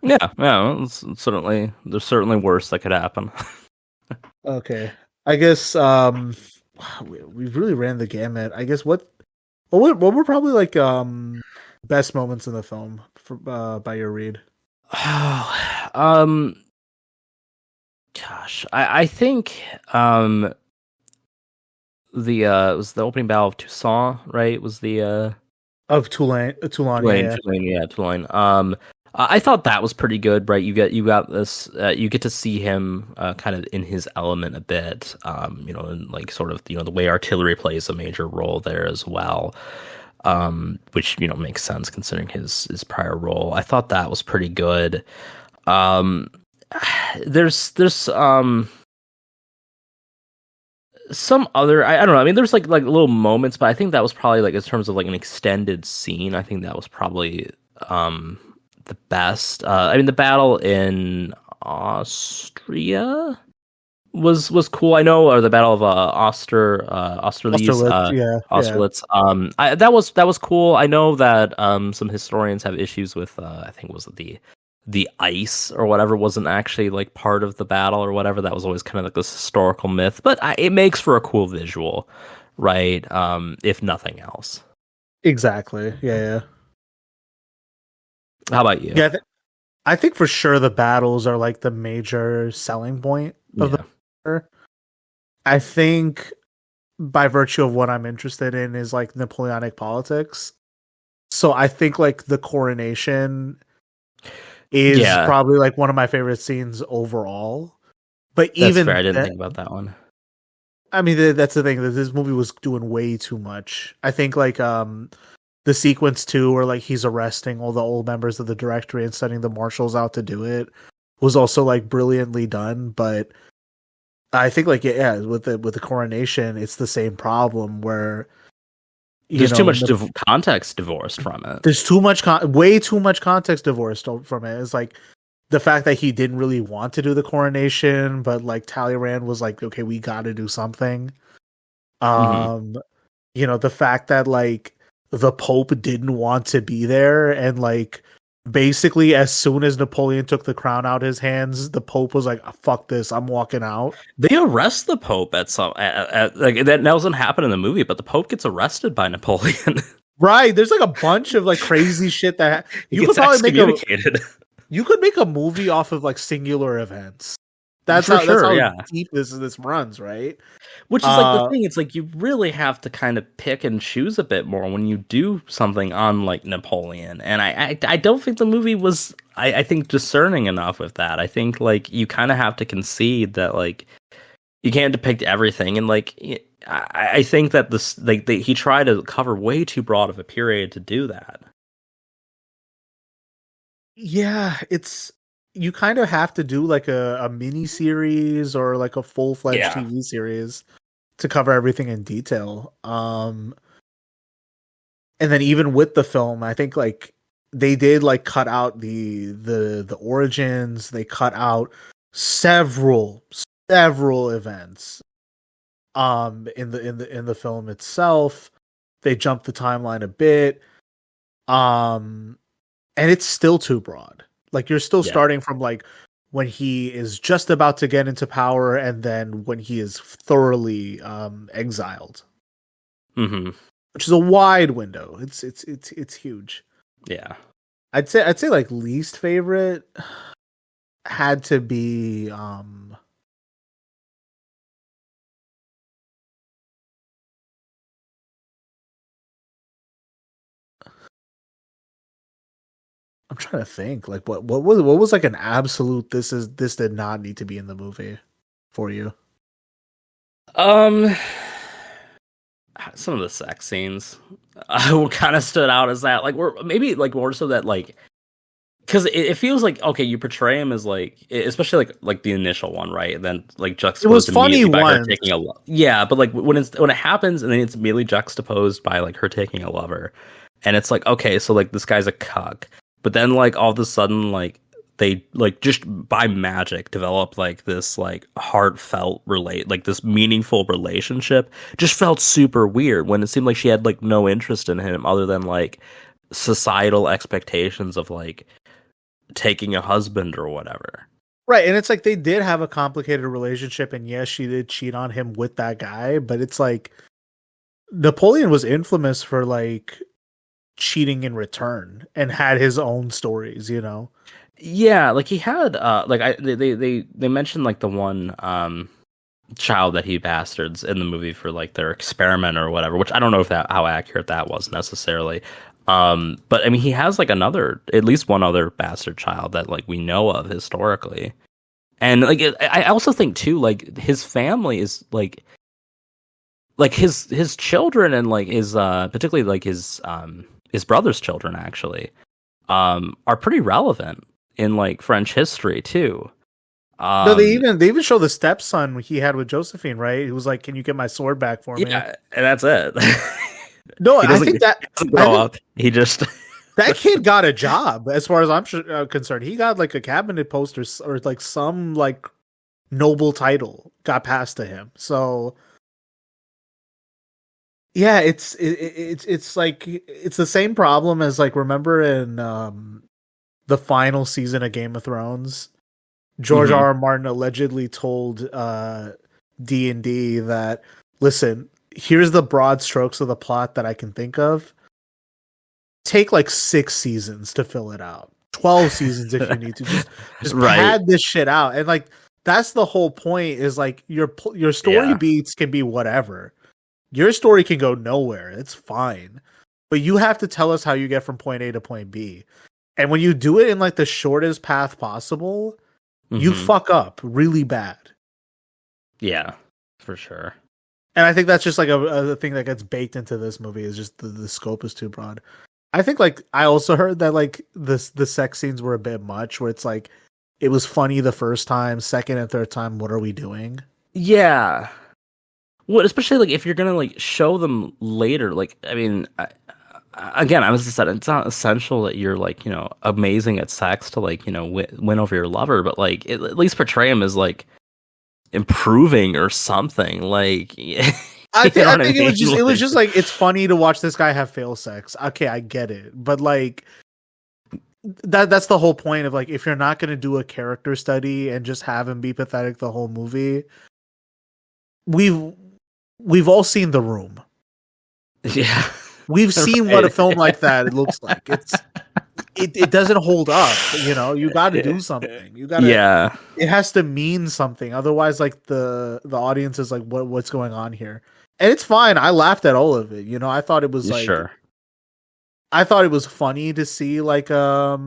Speaker 3: Yeah, it's certainly, there's certainly worse that could happen.
Speaker 2: Okay, I guess we really ran the gamut. I guess what were probably like best moments in the film by your read?
Speaker 3: Gosh, I think it was the opening battle of Toussaint, right? It was the
Speaker 2: Of Toulon,
Speaker 3: Tulane,
Speaker 2: yeah.
Speaker 3: Tulane. I thought that was pretty good, right? You got this, you get to see him kind of in his element a bit, and like sort of the way artillery plays a major role there as well, which makes sense considering his prior role. I thought that was pretty good. There's some other I don't know. I mean, there's like little moments, but I think that was probably like in terms of like an extended scene. I think that was probably the best. I mean, the battle in Austria was cool. I know, or the Battle of Austerlitz. Austerlitz. That was cool. I know that some historians have issues with I think it was the ice or whatever wasn't actually like part of the battle or whatever. That was always kind of like this historical myth, but it makes for a cool visual, right? If nothing else.
Speaker 2: Exactly. Yeah.
Speaker 3: How about you?
Speaker 2: Yeah, I think for sure the battles are like the major selling point of the picture. I think by virtue of what I'm interested in is like Napoleonic politics. So I think like the coronation is probably like one of my favorite scenes overall. But
Speaker 3: that's fair. I didn't think about that one.
Speaker 2: I mean, that's the thing, that this movie was doing way too much. I think like the sequence too, where like he's arresting all the old members of the directory and sending the marshals out to do it, was also like brilliantly done. But I think like with the coronation, it's the same problem where
Speaker 3: there's too much context divorced from it.
Speaker 2: There's too much, way too much context divorced from it. It's like the fact that he didn't really want to do the coronation, but like Talleyrand was like, okay, we got to do something. The fact that like the Pope didn't want to be there, and like basically as soon as Napoleon took the crown out his hands, the Pope was like, fuck this, I'm walking out.
Speaker 3: They arrest the Pope at like that doesn't happen in the movie, but the Pope gets arrested by Napoleon.
Speaker 2: Right. There's like a bunch of like crazy shit that you could probably you could make a movie off of like singular events. That's how deep this runs, right?
Speaker 3: Which is like the thing. It's like you really have to kind of pick and choose a bit more when you do something on like Napoleon. And I don't think the movie was, I think, discerning enough with that. I think like you kind of have to concede that like you can't depict everything. And like I think that this like he tried to cover way too broad of a period to do that.
Speaker 2: Yeah, you kind of have to do like a mini series or like a full-fledged TV series to cover everything in detail. And then even with the film, I think like they did like cut out the origins. They cut out several events in the film itself. They jumped the timeline a bit. And it's still too broad. Like you're still starting from like when he is just about to get into power, and then when he is thoroughly exiled, which is a wide window. It's huge.
Speaker 3: Yeah,
Speaker 2: I'd say like least favorite had to be I'm trying to think like what was like an absolute this did not need to be in the movie for you.
Speaker 3: Some of the sex scenes kind of stood out as that, like, we're maybe like more so that like, because it feels like okay, you portray him as like, especially like the initial one, right? And then like juxtaposed.
Speaker 2: It was funny
Speaker 3: by her taking but like when it happens and then it's immediately juxtaposed by like her taking a lover, and it's like okay, so like this guy's a cuck. But then, like, all of a sudden, like, they, like, just by magic develop, like, this, like, heartfelt like, this meaningful relationship. Just felt super weird when it seemed like she had, like, no interest in him other than, like, societal expectations of, like, taking a husband or whatever.
Speaker 2: Right, and it's like they did have a complicated relationship, and yes, she did cheat on him with that guy, but it's like Napoleon was infamous for, like, cheating in return and had his own stories,
Speaker 3: Yeah, like he had like they mentioned like the one child that he bastards in the movie for like their experiment or whatever, which I don't know if how accurate that was necessarily. But I mean, he has like at least one other bastard child that like we know of historically. And like I also think too, like his family is like his children and like his particularly like his brother's children actually are pretty relevant in like French history too.
Speaker 2: No, they even show the stepson he had with Josephine, right? He was like, "Can you get my sword back for me?"
Speaker 3: Yeah, and that's it.
Speaker 2: No, I think that
Speaker 3: he doesn't grow up. He just
Speaker 2: that kid got a job. As far as I'm concerned, he got like a cabinet post or like some like noble title got passed to him. So yeah, it's like it's the same problem as like remember in the final season of Game of Thrones, George R. R. Martin allegedly told D&D that, listen, here's the broad strokes of the plot that I can think of. Take like 6 seasons to fill it out. 12 seasons if you need to. Just
Speaker 3: right.
Speaker 2: pad this shit out. And like that's the whole point is like your story beats can be whatever. Your story can go nowhere. It's fine. But you have to tell us how you get from point A to point B. And when you do it in like the shortest path possible, you fuck up really bad.
Speaker 3: Yeah, for sure.
Speaker 2: And I think that's just like a thing that gets baked into this movie is just the scope is too broad. I think like I also heard that like the sex scenes were a bit much where it's like it was funny the first time, second and third time, what are we doing?
Speaker 3: Yeah. Well, especially like if you're gonna like show them later, like I mean, again, I was just said it's not essential that you're like amazing at sex to like win over your lover, but like at least portray him as like improving or something. Like
Speaker 2: I think it was just like it's funny to watch this guy have fail sex. Okay, I get it, but like that's the whole point of like if you're not gonna do a character study and just have him be pathetic the whole movie, we've all seen The Room.
Speaker 3: Yeah.
Speaker 2: We've seen what a film like that looks like. It doesn't hold up, you got to do something. You got to it has to mean something. Otherwise like the audience is like what's going on here? And it's fine. I laughed at all of it. I thought it was like I thought it was funny to see like a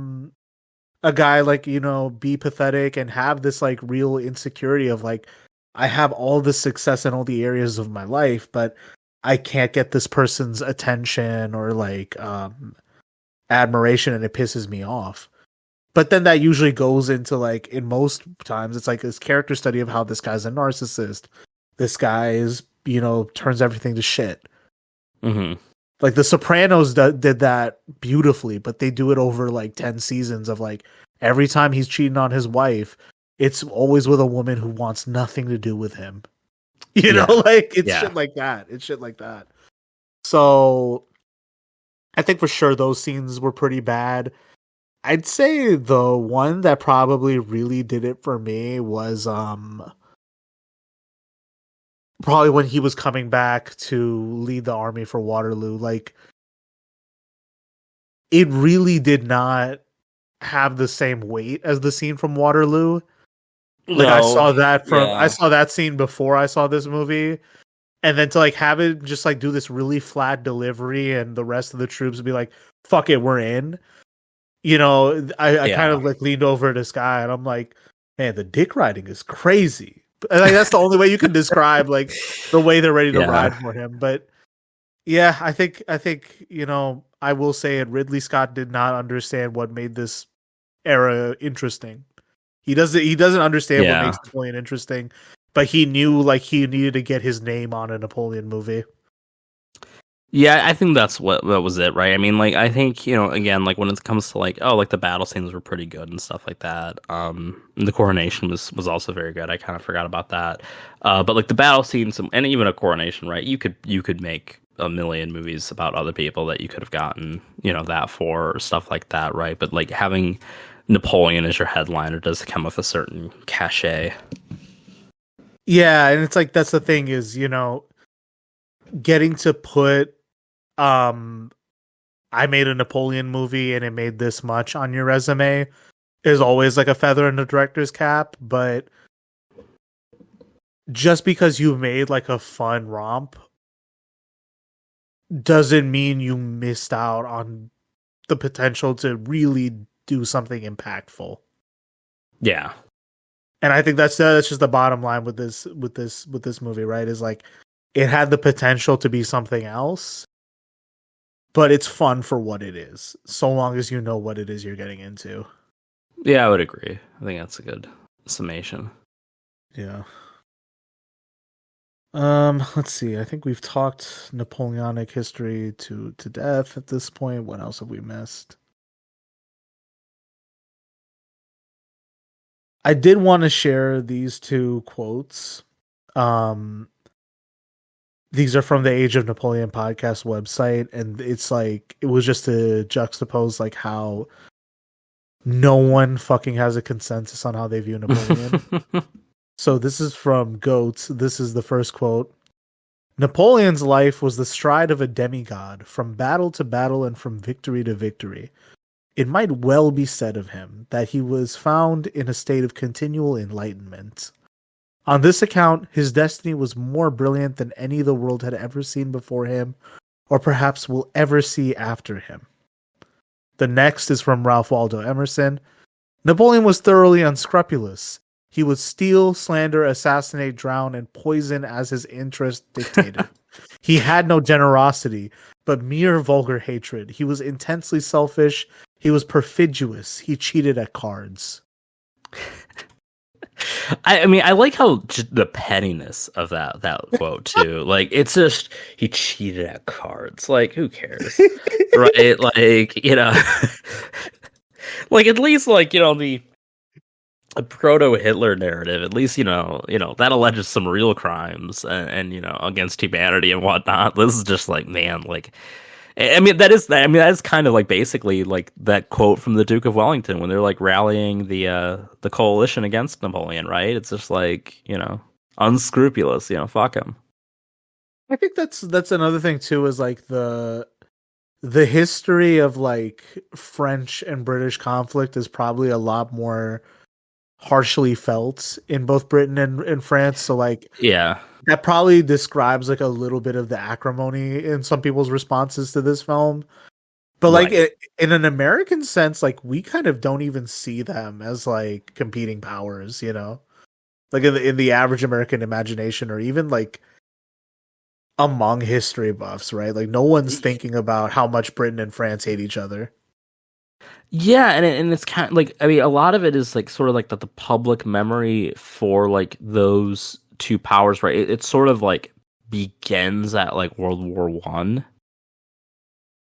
Speaker 2: guy like, be pathetic and have this like real insecurity of like I have all this success in all the areas of my life, but I can't get this person's attention or like admiration, and it pisses me off. But then that usually goes into like in most times it's like this character study of how this guy's a narcissist. This guy is turns everything to shit. Like The Sopranos did that beautifully, but they do it over like 10 seasons of like every time he's cheating on his wife, it's always with a woman who wants nothing to do with him. Like it's shit like that. It's shit like that. So I think for sure those scenes were pretty bad. I'd say the one that probably really did it for me was probably when he was coming back to lead the army for Waterloo. Like it really did not have the same weight as the scene from Waterloo. Like I saw that scene before I saw this movie, and then to like have it just like do this really flat delivery and the rest of the troops be like, fuck it, we're in. I kind of like leaned over to Sky and I'm like, man, the dick riding is crazy. And like that's the only way you can describe like the way they're ready to ride for him. But yeah, I think I will say it, Ridley Scott did not understand what made this era interesting. He doesn't understand what makes Napoleon interesting, but he knew like he needed to get his name on a Napoleon movie.
Speaker 3: Yeah, I think that was it, right? I mean, like I think again, like when it comes to like like the battle scenes were pretty good and stuff like that. The Coronation was also very good. I kind of forgot about that, but like the battle scenes and even a Coronation, right? You could make a million movies about other people that you could have gotten that for or stuff like that, right? But like having Napoleon as your headliner does come with a certain cachet.
Speaker 2: Yeah, and it's like that's the thing is getting to put I made a Napoleon movie and it made this much on your resume is always like a feather in the director's cap, but just because you made like a fun romp doesn't mean you missed out on the potential to really do something impactful.
Speaker 3: Yeah.
Speaker 2: And I think that's just the bottom line with this movie, right? Is like it had the potential to be something else, but it's fun for what it is, so long as you know what it is you're getting into.
Speaker 3: Yeah, I would agree. I think that's a good summation.
Speaker 2: Yeah. Let's see. I think we've talked Napoleonic history to death at this point. What else have we missed? I did want to share these two quotes. These are from the Age of Napoleon podcast website, and it's like it was just to juxtapose like how no one fucking has a consensus on how they view Napoleon. So this is from Goats. This is the first quote. Napoleon's life was the stride of a demigod, from battle to battle and from victory to victory. It might well be said of him that he was found in a state of continual enlightenment. On this account, his destiny was more brilliant than any the world had ever seen before him, or perhaps will ever see after him. The next is from Ralph Waldo Emerson. Napoleon was thoroughly unscrupulous. He would steal, slander, assassinate, drown, and poison as his interest dictated. He had no generosity, but mere vulgar hatred. He was intensely selfish. He was perfidious. He cheated at cards.
Speaker 3: I mean, I like how just the pettiness of that quote too. Like, it's just he cheated at cards. Like, who cares, right? Like, you know, like at least like you know the proto-Hitler narrative. At least you know that alleges some real crimes and you know against humanity and whatnot. This is just like man, like. I mean that is kind of like basically like that quote from the Duke of Wellington when they're like rallying the coalition against Napoleon, right? It's just like, you know, unscrupulous, you know, fuck him.
Speaker 2: I think that's another thing too is like the history of like French and British conflict is probably a lot more harshly felt in both Britain and France. So like
Speaker 3: Yeah.
Speaker 2: that probably describes like a little bit of the acrimony in some people's responses to this film. But like
Speaker 3: Right.
Speaker 2: in an American sense, like we kind of don't even see them as like competing powers, you know, like in the average American imagination, or even like among history buffs, right? Like no one's thinking about how much Britain and France hate each other.
Speaker 3: Yeah, and it's kind of like I mean a lot of it is like sort of like the public memory for like those two powers, right? It sort of like begins at like World War One.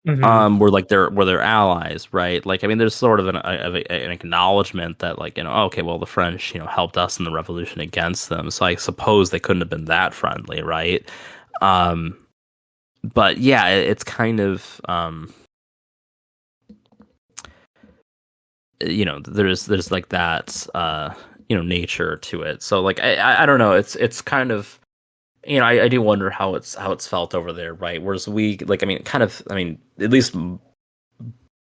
Speaker 3: Where like they're allies, right? Like I mean, there's sort of an acknowledgement that like you know, okay, well the French you know helped us in the revolution against them, so I suppose they couldn't have been that friendly, right? But yeah, it's kind of you know, there's like that you know nature to it. So like I don't know, it's kind of you know, I do wonder how it's felt over there, right? Whereas we like, I mean, kind of, I mean, at least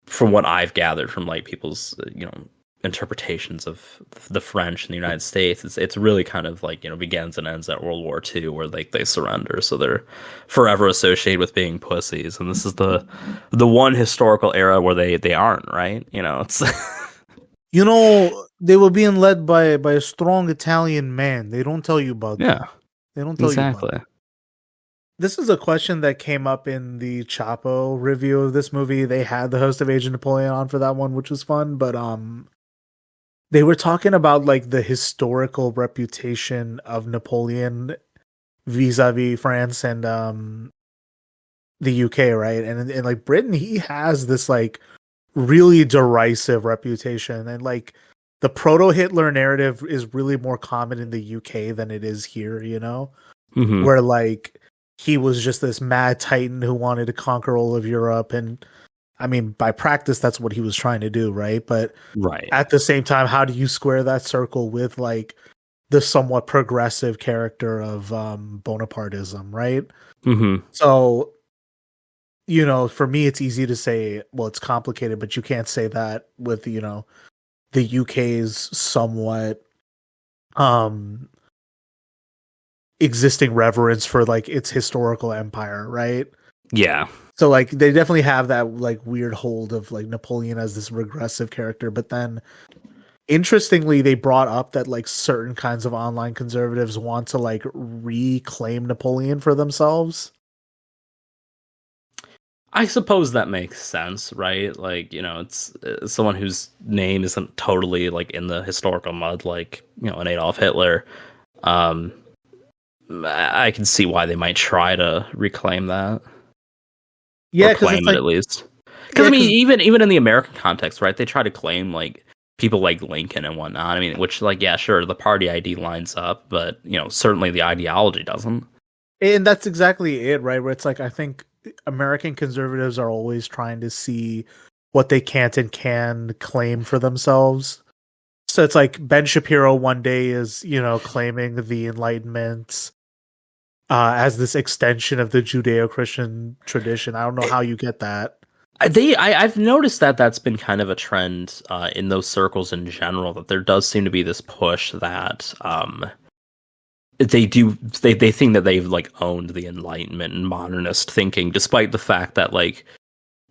Speaker 3: from what I've gathered from like people's, you know, interpretations of the French in the United States, it's really kind of like you know begins and ends at World War II, where like they surrender, so they're forever associated with being pussies, and this is the one historical era where they aren't, right? You know, it's
Speaker 2: You know, they were being led by a strong Italian man. They don't tell you about
Speaker 3: yeah,
Speaker 2: that. They don't tell you about
Speaker 3: exactly.
Speaker 2: that. This is a question that came up in the Chapo review of this movie. They had the host of Age of Napoleon on for that one, which was fun, but they were talking about like the historical reputation of Napoleon vis-a-vis France and the UK, right? And like Britain, he has this like really derisive reputation, and like the proto-Hitler narrative is really more common in the UK than it is here, you know?
Speaker 3: Mm-hmm.
Speaker 2: Where like he was just this mad titan who wanted to conquer all of Europe, and I mean by practice that's what he was trying to do, right? But
Speaker 3: Right.
Speaker 2: at the same time, how do you square that circle with like the somewhat progressive character of Bonapartism, right?
Speaker 3: Mm-hmm.
Speaker 2: So you know, for me it's easy to say, well, it's complicated, but you can't say that with, you know, the UK's somewhat existing reverence for like its historical empire, right?
Speaker 3: Yeah.
Speaker 2: So like they definitely have that like weird hold of like Napoleon as this regressive character, but then interestingly they brought up that like certain kinds of online conservatives want to like reclaim Napoleon for themselves.
Speaker 3: I suppose that makes sense, right? Like, it's someone whose name isn't totally like in the historical mud, like, an Adolf Hitler. Um, I can see why they might try to reclaim that,
Speaker 2: Yeah,
Speaker 3: or
Speaker 2: because
Speaker 3: claim
Speaker 2: it's
Speaker 3: it
Speaker 2: like
Speaker 3: at least. Because
Speaker 2: yeah,
Speaker 3: I mean,
Speaker 2: because
Speaker 3: even in the American context, right? They try to claim like people like Lincoln and whatnot. I mean, which like, yeah, sure, the party ID lines up, but certainly the ideology doesn't.
Speaker 2: and that's exactly it, right? Where it's like I think American conservatives are always trying to see what they can't and can claim for themselves. So it's like Ben Shapiro one day is, claiming the Enlightenment as this extension of the Judeo-Christian tradition. I don't know how you get that.
Speaker 3: I've noticed that that's been kind of a trend in those circles in general. That there does seem to be this push that they think that they've like owned the Enlightenment and modernist thinking, despite the fact that like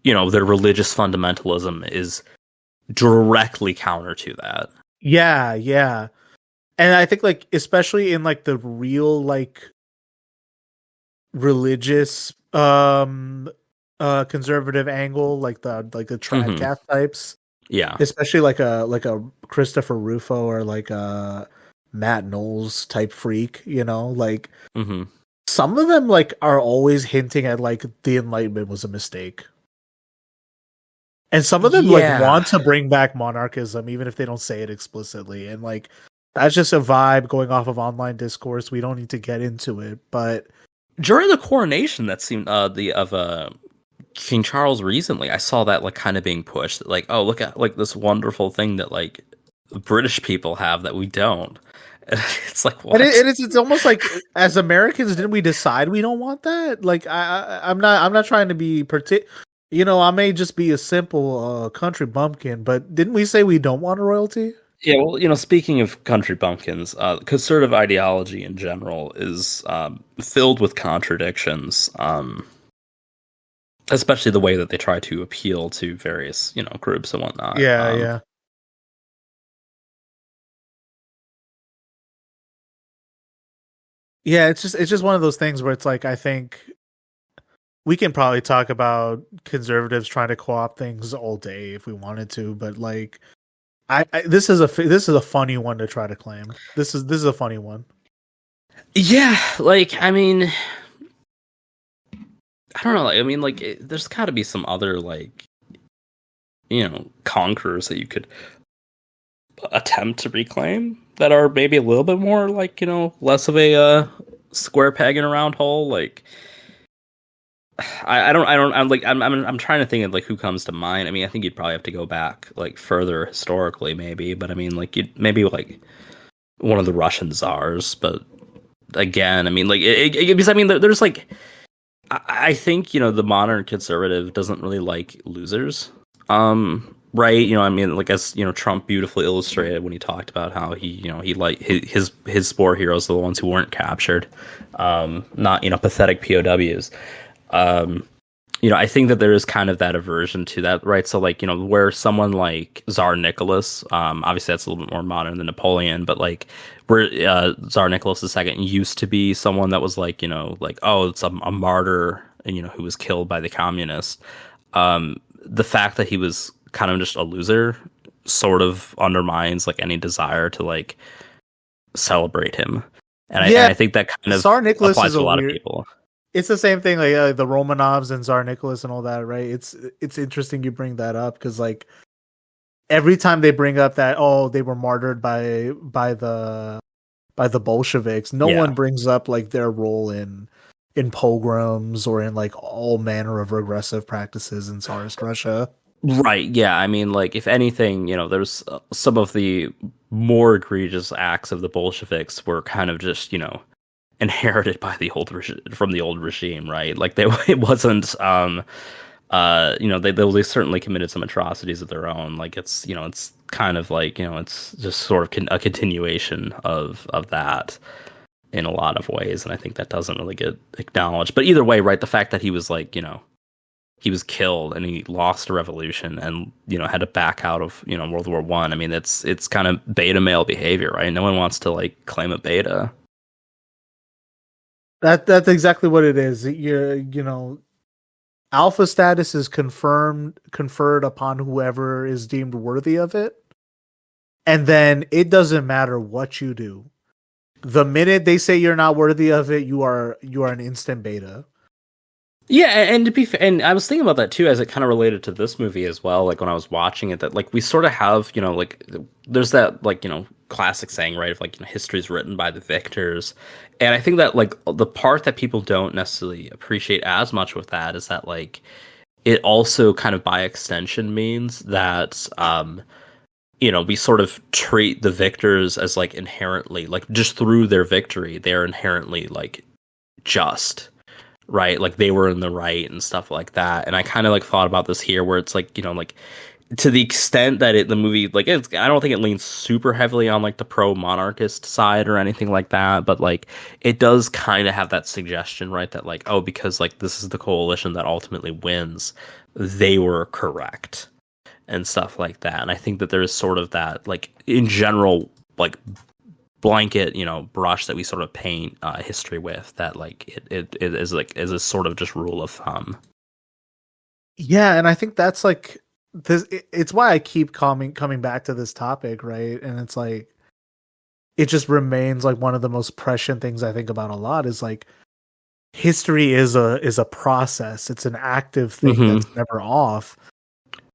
Speaker 3: their religious fundamentalism is directly counter to that.
Speaker 2: Yeah, yeah. And I think like especially in like the real like religious conservative angle, like the
Speaker 3: Mm-hmm.
Speaker 2: tradcast types,
Speaker 3: Yeah.
Speaker 2: especially like a Christopher Rufo or like a Matt Knowles type freak, like
Speaker 3: Mm-hmm.
Speaker 2: some of them like are always hinting at like the Enlightenment was a mistake. And some of them like
Speaker 3: Yeah.
Speaker 2: want to bring back monarchism even if they don't say it explicitly. And like that's just a vibe going off of online discourse. We don't need to get into it, but
Speaker 3: During the coronation, that seemed the of King Charles recently, I saw that like kind of being pushed. Like, oh, look at like this wonderful thing that like British people have that we don't. And it's like
Speaker 2: and
Speaker 3: what?
Speaker 2: it's almost like as Americans, didn't we decide we don't want that? Like I'm not trying to be I may just be a simple country bumpkin, but didn't we say we don't want a royalty?
Speaker 3: Yeah, well, speaking of country bumpkins, conservative ideology in general is filled with contradictions, especially the way that they try to appeal to various, groups and whatnot.
Speaker 2: Yeah, yeah. Yeah, it's just one of those things where it's like I think we can probably talk about conservatives trying to co-opt things all day if we wanted to, but like this is a funny one to try to claim. This is a funny one.
Speaker 3: Yeah, like I mean, I don't know. Like, I mean, like there's got to be some other like conquerors that you could attempt to reclaim that are maybe a little bit more like less of a square peg in a round hole. Like I'm trying to think of like who comes to mind. I mean, I think you'd probably have to go back like further historically, maybe. But I mean, like you'd maybe like one of the Russian czars. But again, I mean, like because I mean, there's like I think the modern conservative doesn't really like losers. Right? I mean, like as Trump beautifully illustrated when he talked about how he like his sport heroes are the ones who weren't captured, not pathetic POWs. I think that there is kind of that aversion to that, right? So like, where someone like Tsar Nicholas, obviously that's a little bit more modern than Napoleon, but like where Tsar Nicholas II used to be someone that was like, like, oh, it's a martyr, and who was killed by the communists. The fact that he was kind of just a loser sort of undermines like any desire to like celebrate him. And I think that kind of
Speaker 2: Tsar Nicholas
Speaker 3: applies
Speaker 2: is
Speaker 3: to a lot
Speaker 2: weird,
Speaker 3: of people.
Speaker 2: it's the same thing like the Romanovs and Tsar Nicholas and all that, right? It's interesting you bring that up because like every time they bring up that they were martyred by the Bolsheviks, no
Speaker 3: Yeah.
Speaker 2: one brings up like their role in pogroms or in like all manner of regressive practices in Tsarist Russia.
Speaker 3: Right. Yeah. I mean, like, if anything, there's some of the more egregious acts of the Bolsheviks were kind of just, inherited by the from the old regime, right? Like, it wasn't, they certainly committed some atrocities of their own. Like, it's kind of like, it's just sort of a continuation of that. in a lot of ways, and I think that doesn't really get acknowledged. But either way, right, the fact that he was like, he was killed and he lost a revolution and had to back out of World War One. I mean, it's kind of beta male behavior, right? No one wants to like claim a beta.
Speaker 2: That's exactly what it is. Alpha status is conferred upon whoever is deemed worthy of it, and then it doesn't matter what you do. The minute they say you're not worthy of it, you are an instant beta.
Speaker 3: Yeah, and to be fair, and I was thinking about that too, as it kind of related to this movie as well. Like when I was watching it, that like we sort of have, like there's that like classic saying, right, of like history is written by the victors, and I think that like the part that people don't necessarily appreciate as much with that is that like it also kind of by extension means that we sort of treat the victors as like inherently like just through their victory they're inherently like just. Right, like they were in the right and stuff like that, and I kind of like thought about this here, where it's like like to the extent that the movie like I don't think it leans super heavily on like the pro monarchist side or anything like that, but like it does kind of have that suggestion, right, that like because like this is the coalition that ultimately wins, they were correct and stuff like that, and I think that there is sort of that like in general like blanket brush that we sort of paint history with, that like it is like is a sort of just rule of thumb.
Speaker 2: Yeah, and I think that's like this. It's why I keep coming back to this topic, right? And it's like it just remains like one of the most prescient things I think about a lot is like history is a process. It's an active thing that's never off.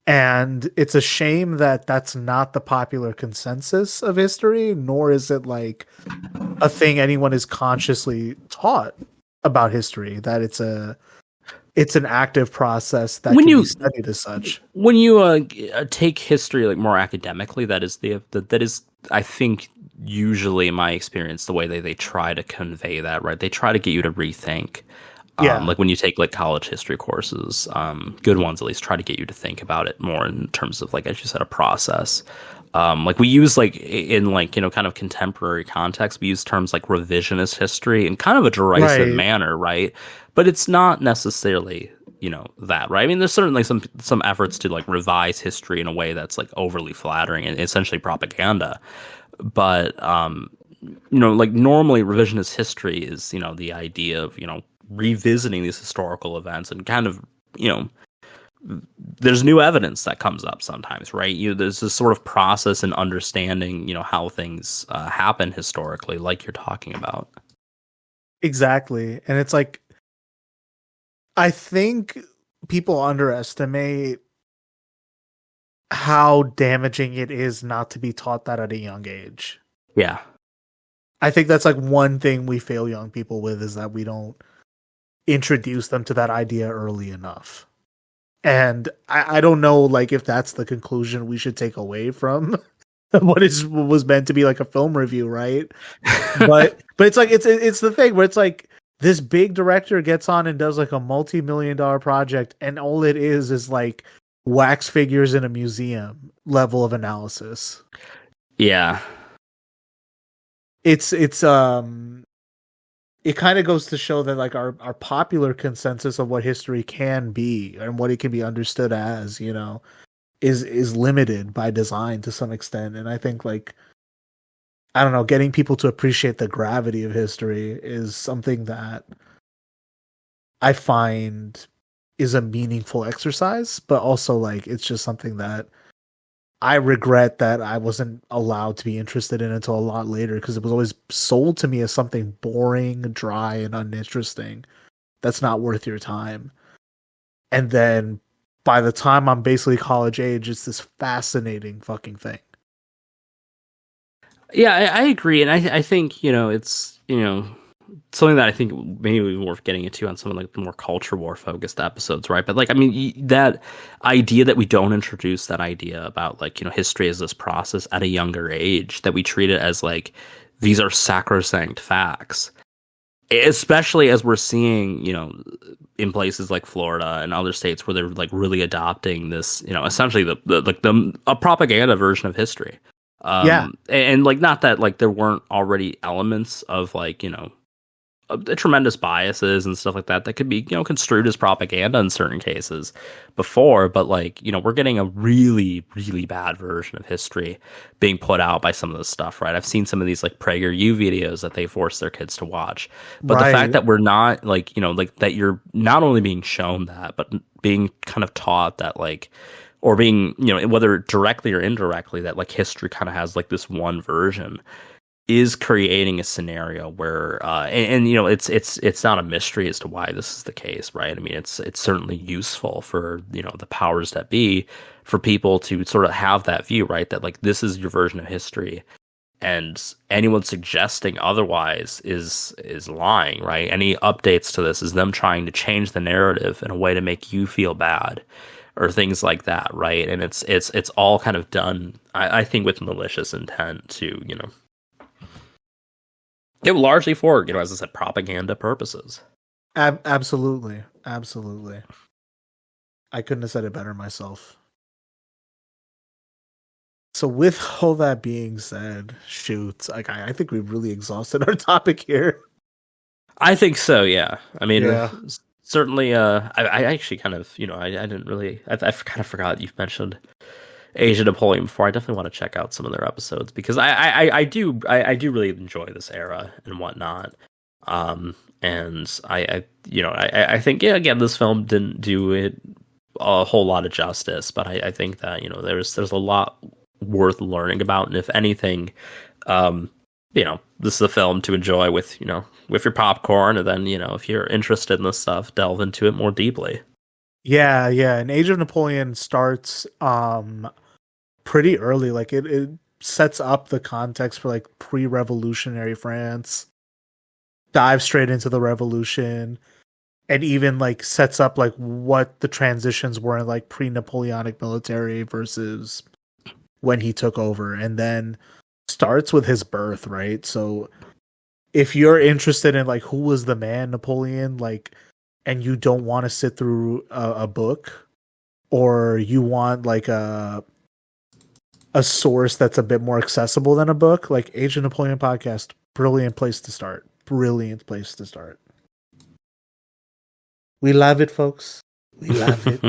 Speaker 2: And it's a shame that that's not the popular consensus of history, nor is it like a thing anyone is consciously taught about history, that it's an active process that can be studied as such.
Speaker 3: When you take history like more academically, that is that is I think usually in my experience the way they try to convey that, right? They try to get you to rethink. Like when you take like college history courses, good ones at least try to get you to think about it more in terms of like, as you said, a process. Like we use like in like, kind of contemporary context, we use terms like revisionist history in kind of a derisive manner, right? But it's not necessarily, that, right? I mean, there's certainly some efforts to like revise history in a way that's like overly flattering and essentially propaganda. But, like normally revisionist history is, the idea of, revisiting these historical events and kind of, there's new evidence that comes up sometimes, right? There's this sort of process and understanding, how things happen historically, like you're talking about.
Speaker 2: Exactly. And it's like, I think people underestimate how damaging it is not to be taught that at a young age.
Speaker 3: Yeah.
Speaker 2: I think that's like one thing we fail young people with, is that we don't introduce them to that idea early enough. And I don't know like if that's the conclusion we should take away from what was meant to be like a film review, right? but it's like it's the thing where it's like this big director gets on and does like a multi-million-dollar project, and all it is like wax figures in a museum level of analysis.
Speaker 3: Yeah.
Speaker 2: It kind of goes to show that like our popular consensus of what history can be and what it can be understood as, is limited by design to some extent. And I think like, I don't know, getting people to appreciate the gravity of history is something that I find is a meaningful exercise, but also like, it's just something that I regret that I wasn't allowed to be interested in until a lot later, because it was always sold to me as something boring, dry, and uninteresting that's not worth your time. And then by the time I'm basically college age, it's this fascinating fucking thing.
Speaker 3: Yeah, I agree. And I think, it's, something that I think maybe we're getting into on some of like the more culture war focused episodes, right? But like, I mean, that idea that we don't introduce that idea about like, history as this process at a younger age, that we treat it as like, these are sacrosanct facts, especially as we're seeing, in places like Florida and other states where they're like really adopting this, essentially a propaganda version of history. And like, not that like there weren't already elements of like, tremendous biases and stuff like that that could be, construed as propaganda in certain cases before, but like, we're getting a really, really bad version of history being put out by some of this stuff, right? I've seen some of these like PragerU videos that they force their kids to watch, but the fact that we're not like, like that you're not only being shown that, but being kind of taught that like, or being, whether directly or indirectly, that like history kind of has like this one version, is creating a scenario where it's not a mystery as to why this is the case, right? I mean, it's certainly useful for the powers that be, for people to sort of have that view, right? That like this is your version of history, and anyone suggesting otherwise is lying, right? Any updates to this is them trying to change the narrative in a way to make you feel bad, or things like that, right? And it's all kind of done, I think, with malicious intent to it largely for, as I said, propaganda purposes.
Speaker 2: Absolutely. I couldn't have said it better myself. So with all that being said, shoot, like I think we've really exhausted our topic here.
Speaker 3: I think so, yeah. I mean, certainly, I actually kind of, I didn't really, I kind of forgot you've mentioned Age of Napoleon before. I definitely want to check out some of their episodes, because I do really enjoy this era and whatnot. And I think, yeah, again, this film didn't do it a whole lot of justice, but I think that there's a lot worth learning about, and if anything, this is a film to enjoy with with your popcorn, and then if you're interested in this stuff, delve into it more deeply.
Speaker 2: Yeah, and Age of Napoleon starts pretty early. Like it sets up the context for like pre-revolutionary France, dives straight into the revolution, and even like sets up like what the transitions were in like pre-Napoleonic military versus when he took over, and then starts with his birth, right? So if you're interested in like who was the man Napoleon, like, and you don't want to sit through a book, or you want like a source that's a bit more accessible than a book, like Age of Napoleon podcast, brilliant place to start. We love it, folks. We love it.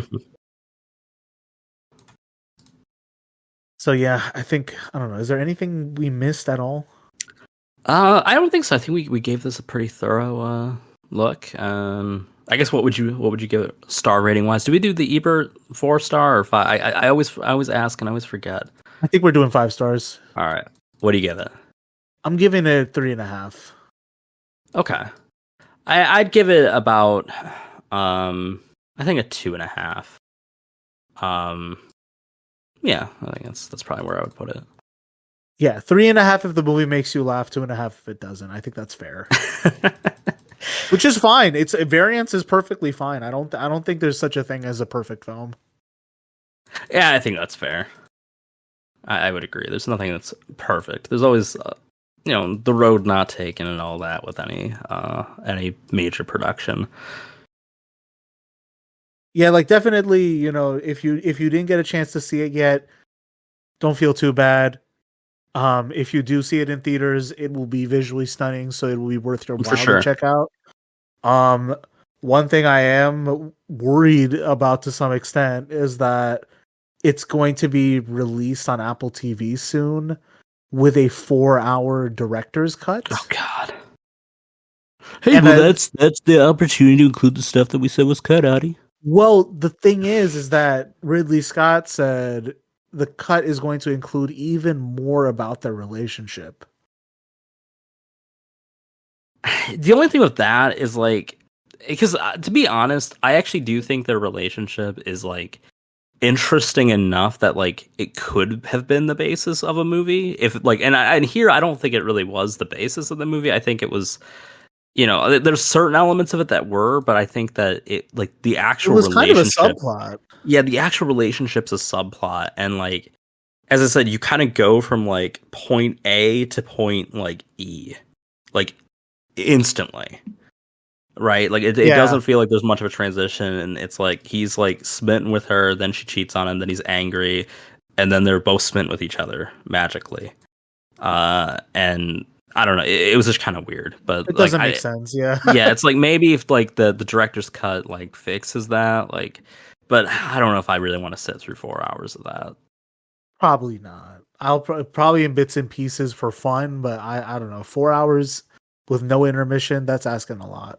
Speaker 2: So yeah, I don't know. Is there anything we missed at all?
Speaker 3: I don't think so. I think we gave this a pretty thorough look. I guess what would you give it star rating wise? Do we do the Ebert 4-star or 5? I always ask and I always forget.
Speaker 2: I think we're doing 5 stars.
Speaker 3: All right. What do you give it?
Speaker 2: I'm giving it 3.5. Okay.
Speaker 3: I'd give it about I think a 2.5. Yeah, I think that's probably where I would put it.
Speaker 2: Yeah, 3.5 if the movie makes you laugh, 2.5 if it doesn't. I think that's fair. Which is fine. Variance is perfectly fine. I don't think there's such a thing as a perfect film.
Speaker 3: Yeah, I think that's fair. I would agree. There's nothing that's perfect. There's always the road not taken and all that with any major production.
Speaker 2: Yeah, like definitely, if you didn't get a chance to see it yet, don't feel too bad. If you do see it in theaters, it will be visually stunning, so it will be worth your while to check out. One thing I am worried about to some extent is that it's going to be released on Apple TV soon with a 4-hour director's cut.
Speaker 3: Oh God! Hey, that's the opportunity to include the stuff that we said was cut, Adi.
Speaker 2: Well, the thing is that Ridley Scott said the cut is going to include even more about their relationship.
Speaker 3: The only thing with that is like, because to be honest, I actually do think their relationship is like interesting enough that like it could have been the basis of a movie. If like, and here I don't think it really was the basis of the movie. I think it was. There's certain elements of it that were, but I think that it like the actual relationship,
Speaker 2: kind of a subplot.
Speaker 3: Yeah, the actual relationship's a subplot, and like as I said, you kind of go from like point A to point like E, like instantly, right? Like it doesn't feel like there's much of a transition, and it's like he's like smitten with her, then she cheats on him, then he's angry, and then they're both smitten with each other magically. And I don't know, it was just kind of weird, but
Speaker 2: it doesn't make sense. Yeah,
Speaker 3: yeah, it's like maybe if like the director's cut like fixes that, like, but I don't know if I really want to sit through 4 hours of that.
Speaker 2: probably not. I'll probably in bits and pieces for fun, but I don't know. 4 hours with no intermission, that's asking a lot.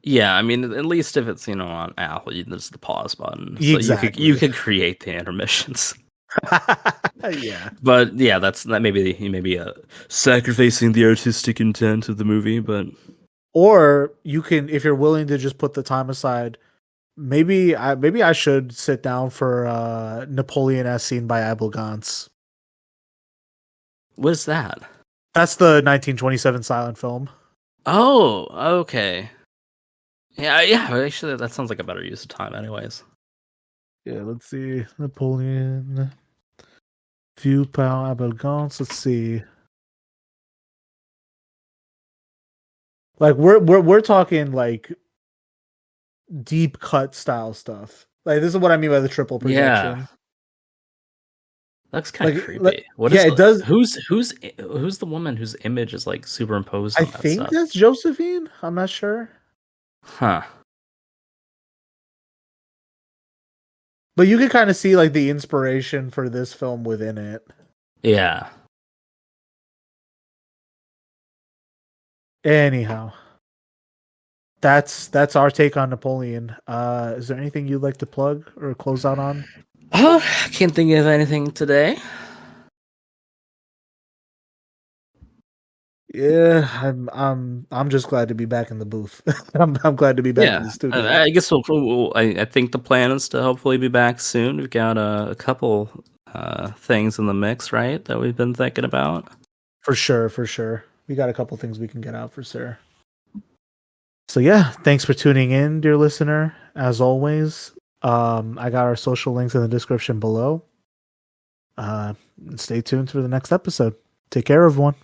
Speaker 3: Yeah, I mean, at least if it's on Apple, there's the pause button, so
Speaker 2: Exactly.
Speaker 3: you could create the intermissions.
Speaker 2: Yeah,
Speaker 3: But yeah, that maybe sacrificing the artistic intent of the movie, but
Speaker 2: or you can, if you're willing to just put the time aside. Maybe I should sit down for Napoleon as seen by Abel Gance.
Speaker 3: what is that?
Speaker 2: That's the 1927 silent film.
Speaker 3: Oh, okay. Yeah. Actually, that sounds like a better use of time, anyways.
Speaker 2: Yeah, let's see. Napoleon. View par Abel Gance. Let's see. Like we're talking like deep cut style stuff. Like this is what I mean by the triple projection.
Speaker 3: Yeah. That's kind of creepy.
Speaker 2: It does.
Speaker 3: Who's the woman whose image is like superimposed?
Speaker 2: I
Speaker 3: On that
Speaker 2: think
Speaker 3: stuff?
Speaker 2: that's Josephine. I'm not sure.
Speaker 3: Huh.
Speaker 2: But you can kind of see like the inspiration for this film within it.
Speaker 3: Yeah.
Speaker 2: Anyhow, that's our take on Napoleon. Is there anything you'd like to plug or close out on?
Speaker 3: Oh, I can't think of anything today.
Speaker 2: Yeah, I'm just glad to be back in the booth. I'm glad to be back in the studio.
Speaker 3: I guess I think the plan is to hopefully be back soon. We've got a couple things in the mix, right, that we've been thinking about.
Speaker 2: For sure. We got a couple things we can get out for sure. So yeah, thanks for tuning in, dear listener. As always, I got our social links in the description below. Stay tuned for the next episode. Take care, everyone.